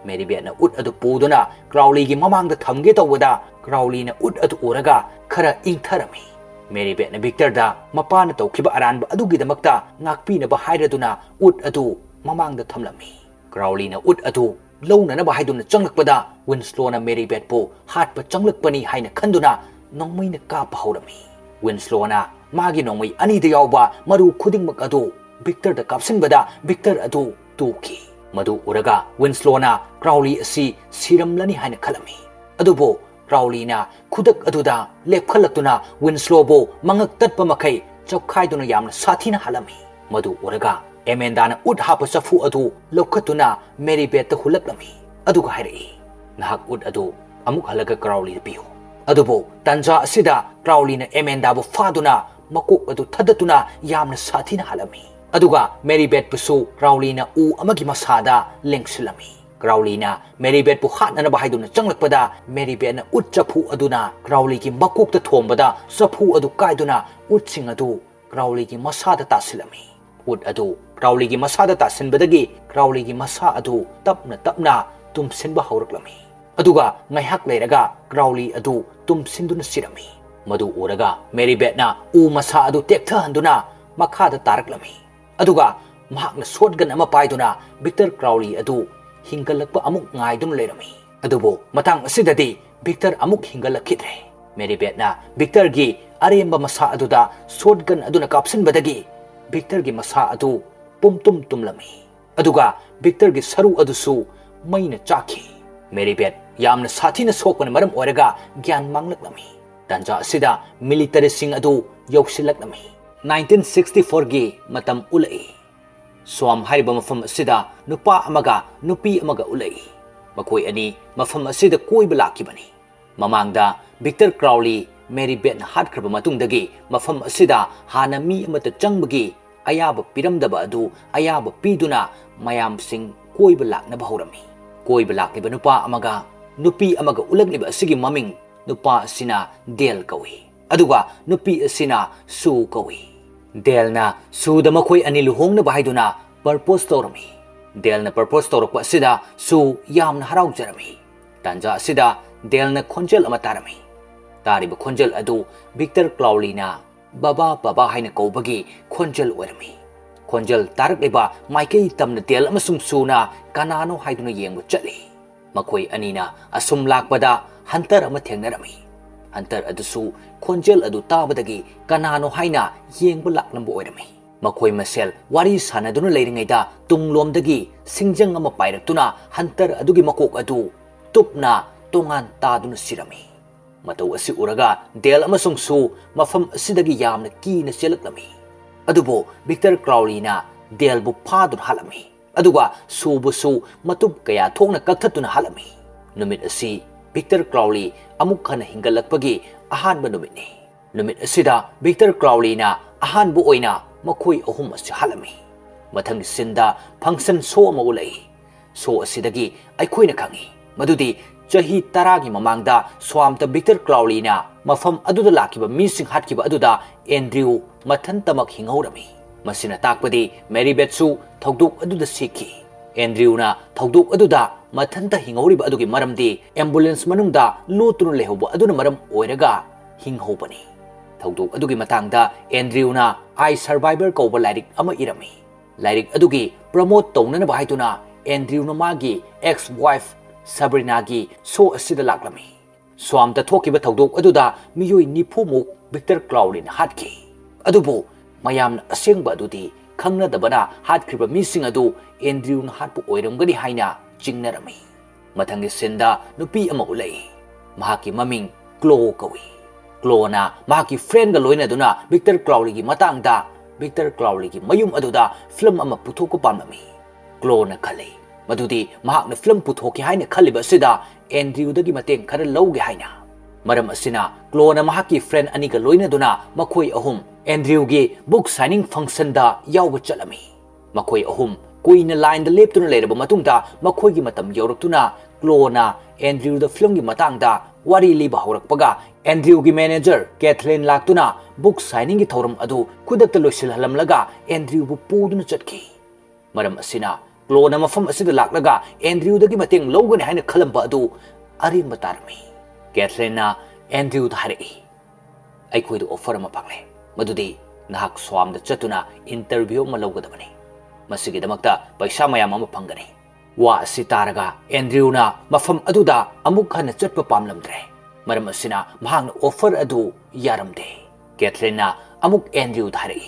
Marybeth na ud adu puduna Crowley gi mamangda thamge tawada Crowley na ud adu uraga khara ingtharami Marybeth na Victor da mapana tawkhiba aranba adugi damakta ngakpina bahairaduna ud adu mamangda thamlami Crowley na ud adu launa na bahaiduna changlakpada Winslow na Marybeth po hatpa changlakpani haina khanduna nongmai na kapa haurami Winslow na magi nongmai ani da yawba maru khudingmak adu Victor da kapsinbada Victor adu tuki madu uraga Winslow na Crowley asi siramlani haina khalami adubo Crowley na khudak aduda lepkhalaktuna Winslow bo mangak tatpa makai chawkhaiduna yamna sathina halami madu uraga Amanda na ud hapa safu adu lokhatuna Marybeth ta hulaklami aduga hairi nahak ud adu amuk halaga Crowley piyo adubo tanja asida Crowley na Amanda bu faduna makok adu thadatuna yamna sathina halami aduga Marybeth pusu Crowley na u amagi masada lengsilami Crowley na Marybeth bu hatna bahaiduna changlakpada Marybeth na ud chafu aduna Crowley ki makok ta thombada safu adu kaiduna ud sing adu Crowley ki masada tasilami ud adu Crowley gi masada ta sinbadagi Crowley gi masa adu tapna tumsinba hawraklami aduga ngaihak leiraga Crowley adu tumsinduna sirami madu uraga Marybeth na u masa adu tektha handuna makhada taraklami aduga mahakna shotgun ama paiduna Victor Crowley adu hingalakpa amuk ngaidun leirami adubo matang asidadi Victor amuk hingalakidre Marybeth na Victor gi aremba masa aduda shotgun aduna kapsinbadagi Victor gi masa adu pumtum tumlami aduga Victor gi saru adusu maina chaki Marybeth yamna sathina sokpana maram oraga gyan manglakami tanja asida military sing adu yausilaklami 1964 gi matam ulai swam hariba mafam asida nupa amaga nupi amaga ulai makoi ani mafam asida koiba lakibani mamangda Victor Crowley Marybeth na hatkraba matungdagi mafam asida hana mi amata changbagi ayaba piramdaba adu ayaba piduna mayam sing koiba laknaba hawrami koiba lakliba nupa amaga nupi amaga ulagliba asigi maming nupa asina Dale kawi aduga nupi asina Sue kawi Dale na Sue da makoi ani luhongna bahaiduna purpose tawrami Dale na purpose tawrakpa asida Sue yamna haraujarami tanja asida Dale na khonjel ama tarami tariba khonjel adu Victor Crowley na baba haina kaubagi khonjel oirami khonjel tarak leba maikei tamna Dale amasung Suna kanano haiduna yengba chatli makoi anina asum lakpada hunter ama thengnarami hunter adusu khonjel adu tabadagi kanano haina yengba laklambo oirami makoi masel wari sanaduna leiringaida tunglomdagi singjang ama pairaktuna hunter adugi makok adu tupna tongan taduna sirami matau asi uraga Dale amasung Sue mafam asidagi yamna kina selaklami adubo Victor Crowley na Dale bu phadun halami aduga Sue bu Sue matub kaya thokna kaktatuna halami numit asi Victor Crowley amuk khana hingalakpagi ahanba numitni numit asida Victor Crowley na ahanbu oina makoi ahum asi halami Mathang sinda function show ama ulai. So asidagi aikhoina khangi madudi chahi taragi mamangda swamta Victor Crowley na mafam aduda lakiba mising hatkiba aduda Andrew mathantamak hingaurami. Masina takpadi Mary Betsu thogduk aduda sikhi. Andrew na thogduk aduda mathanta hingauriba adugi maramdi ambulance manungda lutunu lehoba aduna maram oiraga hinghobani. Thogduk adugi matangda Andrew na I Survivor kauba lairik ama irami. Lairik adugi promote taunana bahaituna Andrew na magi ex-wife Sabrina gi so asida laklami. Swamta thokiba thogduk aduda miyoi nipumuk Victor Crowley na hatki. Adubu mayamna asengba adudi khangna dabana hatkriba mising adu Andrew na hatpu oiramgani haina jingnarami. Mathangi senda nupi ama ulai. Mahaki maming Chloe kawi. Chloe na mahaki friend ga loina duna Victor Crowley gi matangda Victor Crowley gi mayum aduda film ama puthoko pamami. Chloe na khali madudi mahak na film puthoki haina khaliba sida Andrew dagi mateng khara lauge haina. Maram asina Chloe na mahaki friend ani ga loina duna makhoi ahum Andrew gi book signing function da yawba chalami. Makhoi ahum kuina line da leptuna leiraba matungda makhoi gi matam yawraktuna Chloe na Andrew da film gi matangda wari liba haurakpaga Andrew gi manager Kathleen laktuna book signing gi thoram adu kudakta loisilhalamlaga Andrew bu puduna chatki. Maram asina Chloe na mafam asida laklaga Andrew dagi mateng lawgani haina khalamba adu arimba tarmi. Kathleen na Andrew da hari aikhoi du offer ama pakle madudi nahak swam da chatuna interview ma lawgadabani. Masigi damakta paisa mayam ama phangani. Wa sitaraga Andrew na mafam aduda amuk hana chatpa pamlamdre. Maram asina mahang offer adu yaramde. Kathleen na amuk Andrew da hari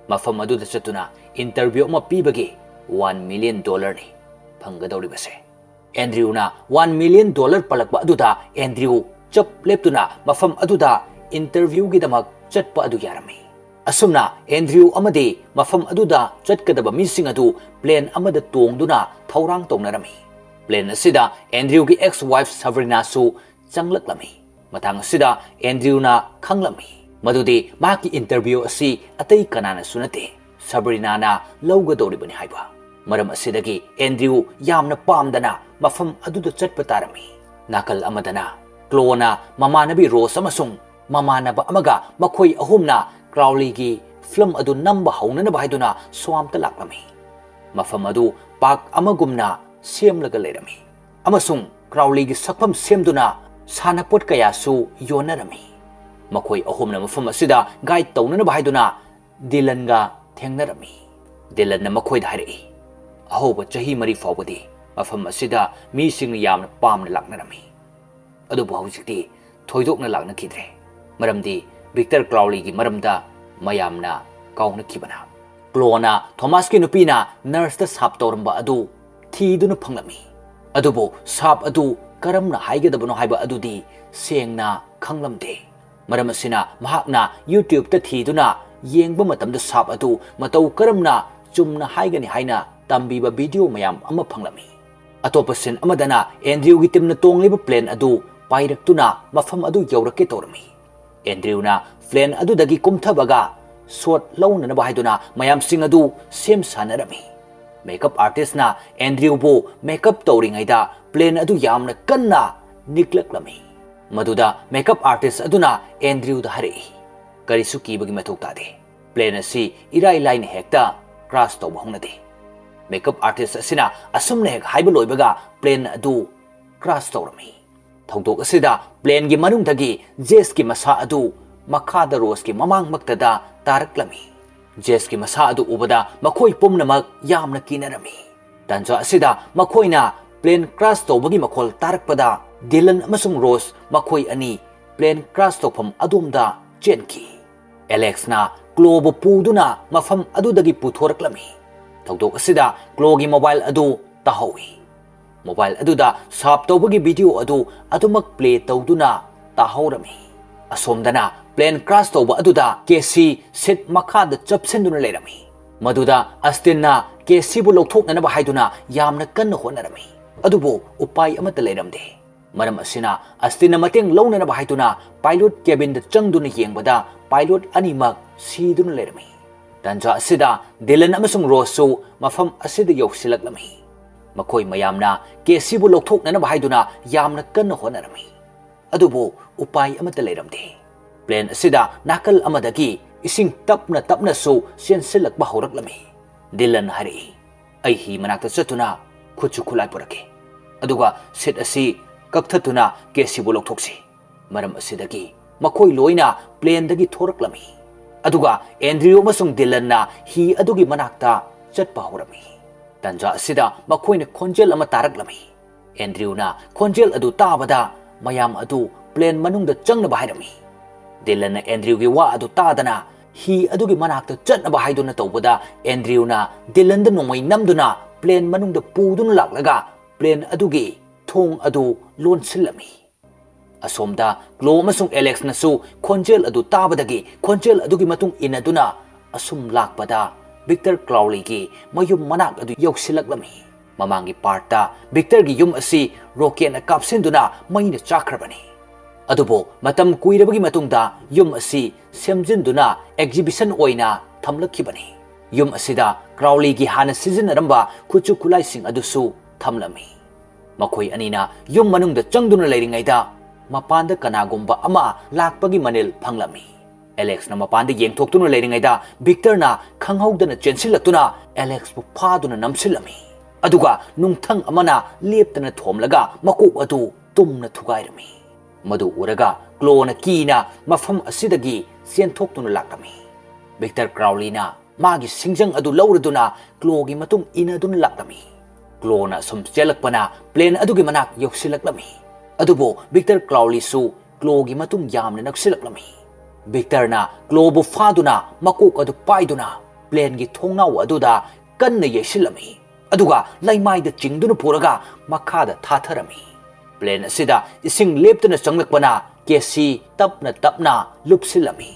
mafam aduda chatuna interview ma pibagi $1 million ni phanggadawri base. Andrew na $1 million palakba aduda Andrew chap leptuna mafam aduda interview gi damak chatpa adu yarami. Asumna Andrew amadi mafam aduda chatkadaba mising adu plane amada tongduna thaurang tongnarami. Plane asida Andrew gi ex-wife Sabrina su changlaklami. Matang asida Andrew na khanglami madudi maki interview asi atai kanana sunate Sabrina na lawgadawribani haiba. Maram asidagi Andrew yamna pamdana mafam aduda chatpa tarami. Nakal amadana Chloe na mamanabi Rose amasung mamanaba amaga makhoi ahumna Crowley gi film adu namba haunana bahaiduna swamta laklami. Mafam adu pak amagumna semlaga leirami. Amasung Crowley gi sakpam semduna sanapot kaya su yonarami. Makhoi ahumna mafam asida guide taunana bahaiduna Dylan ga thengnarami. Dylan na makhoi da hari ahoba chahi mari fawbadi mafam asida mi sing yamna pamna laknarami. Adu bahujikti thoidokna lakna kidre. Maramdi Victor Crowley gi maramda mayamna kauna kibana. Chloe na Thomas ki nupina nurse ta sap toramba adu thiduna phanglami. Adubo sap adu karamna haigadabano haiba adudi sengna khanglamde. Maram asina mahakna YouTube ta thiduna yengba matamda sap adu matau karamna chumna haigani haina tambiba video mayam ama phanglami. Atopa sin amadana Andrew gi timna tongliba plane adu pairaktuna mafam adu yawrake torami. Andrew na plane adu dagi kumthabaga shot launa na bahaiduna mayam sing adu sem sanarami. Makeup artist na Andrew bo makeup tawringaida plane adu yamna kanna niklaklami. Maduda makeup artist aduna Andrew da hari karisu kibagi mathok tade. Plane asi irai line hekta crash tawba hongnade. Makeup artist asina asumna hek haiba loibaga plane adu crash tawrami. Thongdok asida plane gi manungdagi Jess ki masa adu makhada Rose ki mamang maktada taraklami. Jess ki masa adu ubada makhoi pumnamak yamna kinarami. Tanja asida makhoina plane crash tawbagi makhol tarakpada Dylan amasung Rose makhoi ani plane crash tawpham adumda chenki. Alex na Chloe puduna mafam adudagi puthoraklami. Thongdok asida Chloe gi mobile adu tahawi. Mobile aduda sap tawbagi video adu adumak play tawduna tahawrami. Asomdana plane crash tawba aduda Casey sit makhada chapsenduna leirami. Maduda Astin na Casey bu lokthoknana bahaiduna yamna kanna honarami. Adubo upai amata leiramde. Maram asina Astin na mateng lawnana bahaiduna pilot cabin da changduna yengbada pilot animak siduna leirami. Tanja asida Dylan amasung Rosu mafam asida yausilaklami. Makoi mayamna kesibu lokthoknana bahaiduna yamna kanna honarami. Adubu upai amata leiramde. Plane asida nakal amadagi ising tapna su siensilak bahuraklami. Dylan hari ai hi manakta chatuna khuchu khulai porake. Aduga sit asi kakthatuna kesibu lokthoksi. Maram asidagi makoi loina plane dagi thoraklami. Aduga Andrew masung Dylan na hi adugi manakta chatpa horami. Tanja asida makoina khonjel ama taraklami. Andrew na khonjel adu tabada mayam adu plane manungda changna bahairami. Dylan na Andrew gi wa adu tadana hi adugi manakta chatna bahaiduna tawbada Andrew na Dylan da nongmai namduna plane manungda puduna laklaga plane adugi thong adu lonsilami. Asomda Glo masung Alex nasu khonjel adu tabadagi khonjel adugi matung inaduna asum lakpada Victor Crowley gi mayum manak adu yausilaklami. Mamangi parta Victor gi yum asi rocket na kapsinduna maina chakrabani. Adubo matam kuirabagi matungda yum asi semjinduna exhibition oina thamlakhibani. Yum asida Crowley gi hana sizinaramba khuchu khulai sing adusu thamlami. Makoi anina yum manungda changduna leiringaida mapanda kanagumba ama lakpagi manil phanglami. Alex na mapanda yengthoktuna leiringaida Victor na khanghaudana chensilatuna Alex bu phaduna namsilami. Aduga nungthang amana leptana thomlaga makok adu tumna thugairami. Madu uraga Glo na kina mafam asidagi sienthoktuna laklami. Victor Crowley na magi singjang adu lauraduna Glo gi matung inaduna laklami. Glo na sum chelakpana plane adugi manak yoksilaklami. Adubo Victor Crowley su Glo gi matung yamna naksilaklami. Victor na Glo bu faduna makok adu paiduna plane gi thongnau aduda kanna yesilami. Aduga laimai da chingduna puraga makhada thatharami. Plane asida ising leptuna changlakpana kesi tapna lupsilami.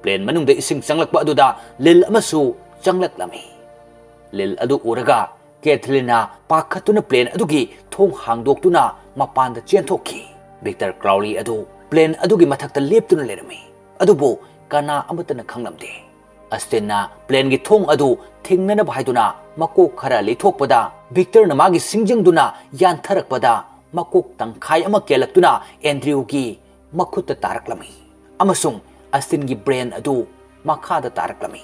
Plane manungda ising changlakpa aduda lil amasu changlaklami. Lil adu uraga Kathleen pakhatuna plane adugi thong hangdoktuna mapanda chenthokki. Victor Crowley adu plane adugi mathakta leptuna lerami. Adubo kana amatana khanglamde. Astina plane gi thong adu thingnana bahaiduna makok khara leithokpada Victor na magi singjangduna yantharakpada makok tangkhai ama kelaktuna Andrew gi makhutta taraklami. Amasung Astin gi brain adu makhada taraklami.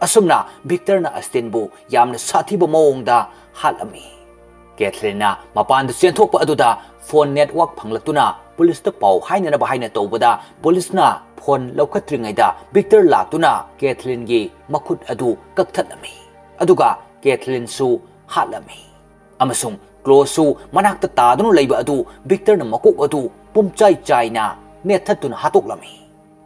Asumna Victor na Astin bu yamna sathiba mawongda halami. Kathleen na mapanda chenthokpa aduda phone network phanglaktuna police ta pau hainana bahaina tawbada police na phone laukhatringaida Victor laktuna Kathleen gi makhut adu kakthatami. Aduga Kathleen su halami. Amasung Glo su manakta tadunu leiba adu Victor na makok adu pumchai chaina nethatuna hatoklami.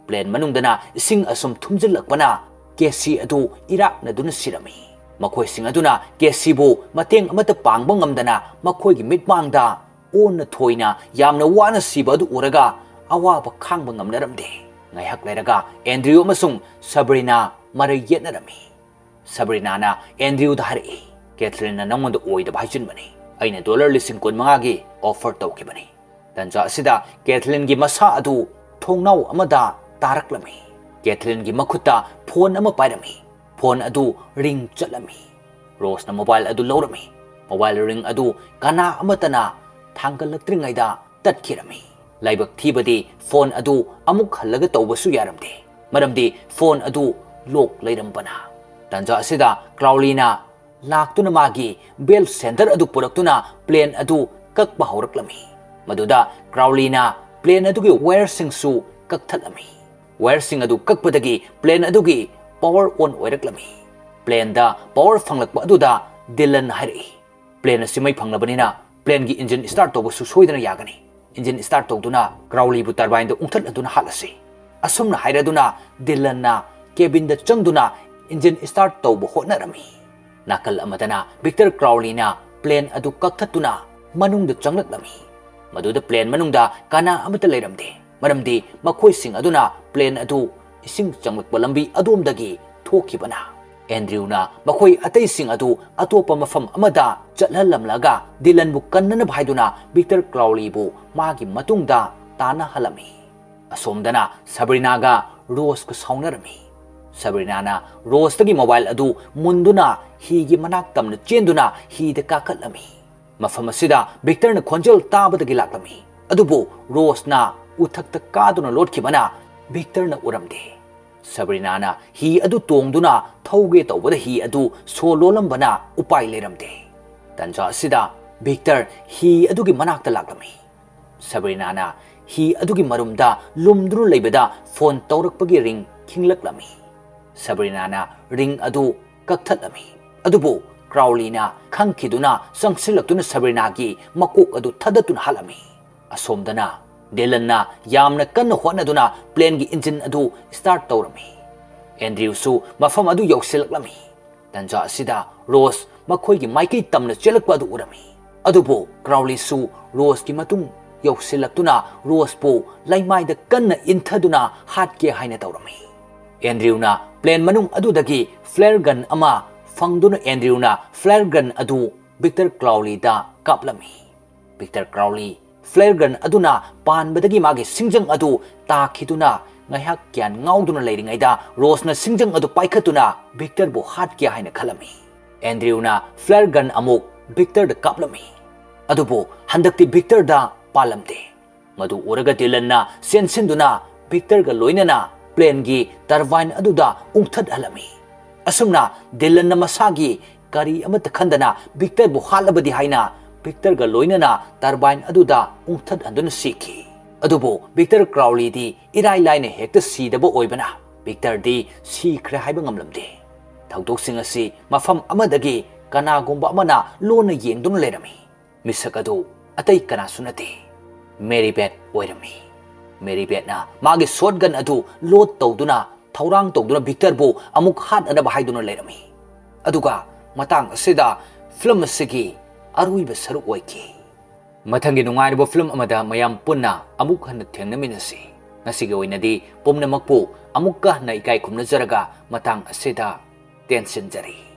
Plane manungdana ising asum thumjilakpana Kesi adu Iraq na duna sirami. Makoi sing aduna kesi bu mateng amata pangba ngamdana makoi gi mitmangda on na thoina yamna wana siba adu uraga awaba khangba ngamnaramde. Ngaihak leiraga Andrew amasung Sabrina marai yetnarami. Sabrina na Andrew da hari. Kathleen na nangonda oida bhaijinbani. Aina $50,000 gi offer tawkibani. Tanja asida Kathleen gi masa adu thongnau amada taraklami. Kathleen gi makhuta phone ama pairami. Phone adu ring chalami. Rose na mobile adu laurami. Mobile ring adu kana amatana thangalaktringaida tatkirami. Laibak thibadi phone adu amuk halaga tawbasu yaramde. Maramdi phone adu lok leirambana. Tanja asida Crowley na laktuna magi bell center adu puraktuna plane adu kakba hawraklami. Maduda Crowley na plane adu gi wire singsu kakthalami. Wire sing adu kakpadagi plane adugi power on oiraklami. Plane da power fanglakpa aduda Dylan hari. Plane asimai phanglabanina plane gi engine start tawbasu soidana yagani. Engine start tawduna Crowley bu turbine da ungthat aduna halasi. Asumna hairaduna Dylan na cabin da changduna engine start tawba hotnarami. Nakal amadana Victor Crowley na plane adu kakthatuna manungda changlaklami. Maduda plane manungda kana amata leiramde. Maramdi makoi sing aduna plane adu ising changlakpa lambi adumdagi thokibana. Andrew na makoi atay sing adu atopa mafam amada chathalamlaga Dylan bu kannana bhaiduna Victor Crowley bu magi matungda tana halami. Asomdana Sabrina ga Rose ko saunarami. Sabrina Rose tagi mobile adu munduna hi gi manak tamna chenduna hi de kakatlami. Mafam asida Victor na khonjel tabadagi laklami. Adubu Rose na uthakta kaduna lotkibana Victor na uramde. Sabrina hi adu tongduna thauge tawbada hi adu sololambana upai leramde. Tanja asida Victor hi adugi manakta laklami. Sabrina hi adugi marumda lumdru leibada phone tawrakpagi ring khinglaklami. Sabrina ring adu kakthatlami. Adubu Crowley khangkhiduna sangsilaktuna Sabrina gi makok adu thadatuna halami. Asomdana Dylan yamna kanna hotnaduna plane gi engine adu start tawrami. Andrew su mafam adu yausilaklami. Tanja asida Rose makhoi gi maiki tamna chelakpa adu urami. Adubu Crowley su Rose gi matung yausilaktuna Rose po laimai da kanna inthaduna hatke haina tawrami. Andrew plane manung adu dagi flare gun ama fangduna Andrew flare gun adu Victor Crowley da kaplami. Victor Crowley flare gun aduna panbadagi magi singjang adu takhiduna ngahak kyan ngauduna leiringaida Rose na singjang adu paikhatuna Victor bu hat kya haina khalami. Andrew flare gun amuk Victor da kaplami. Adubu handakti Victor da palamde. Madu uraga Dylan sensinduna Victor ga loinana plane gi turbine aduda ungthad halami. Asumna Dylan masagi kari amata khandana Victor bu halabadi haina Victor ga loinana turbine aduda ungthad anduna sikhi. Adubu Victor Crowley di irai laina hekta sidaba oibana Victor di sikhre haiba ngamlamde. Thaudoksing asi mafam amadagi kanagumba amana lona yengduna lerami. Misak adu atai kana sunate Mary Beth oirami. Mary Beth magi shotgun adu load tawduna thaurang tawduna Victor bu amuk hat anaba haiduna lerami. Aduga matang asida film asigi aruiba saruk oiki. Mathangi nungairiba film amada mayam punna amuk hanna thengnaminasi. Ngasigi oinadi pumnamakpu amukka na ikai khumnajaraga matang asida tension jari.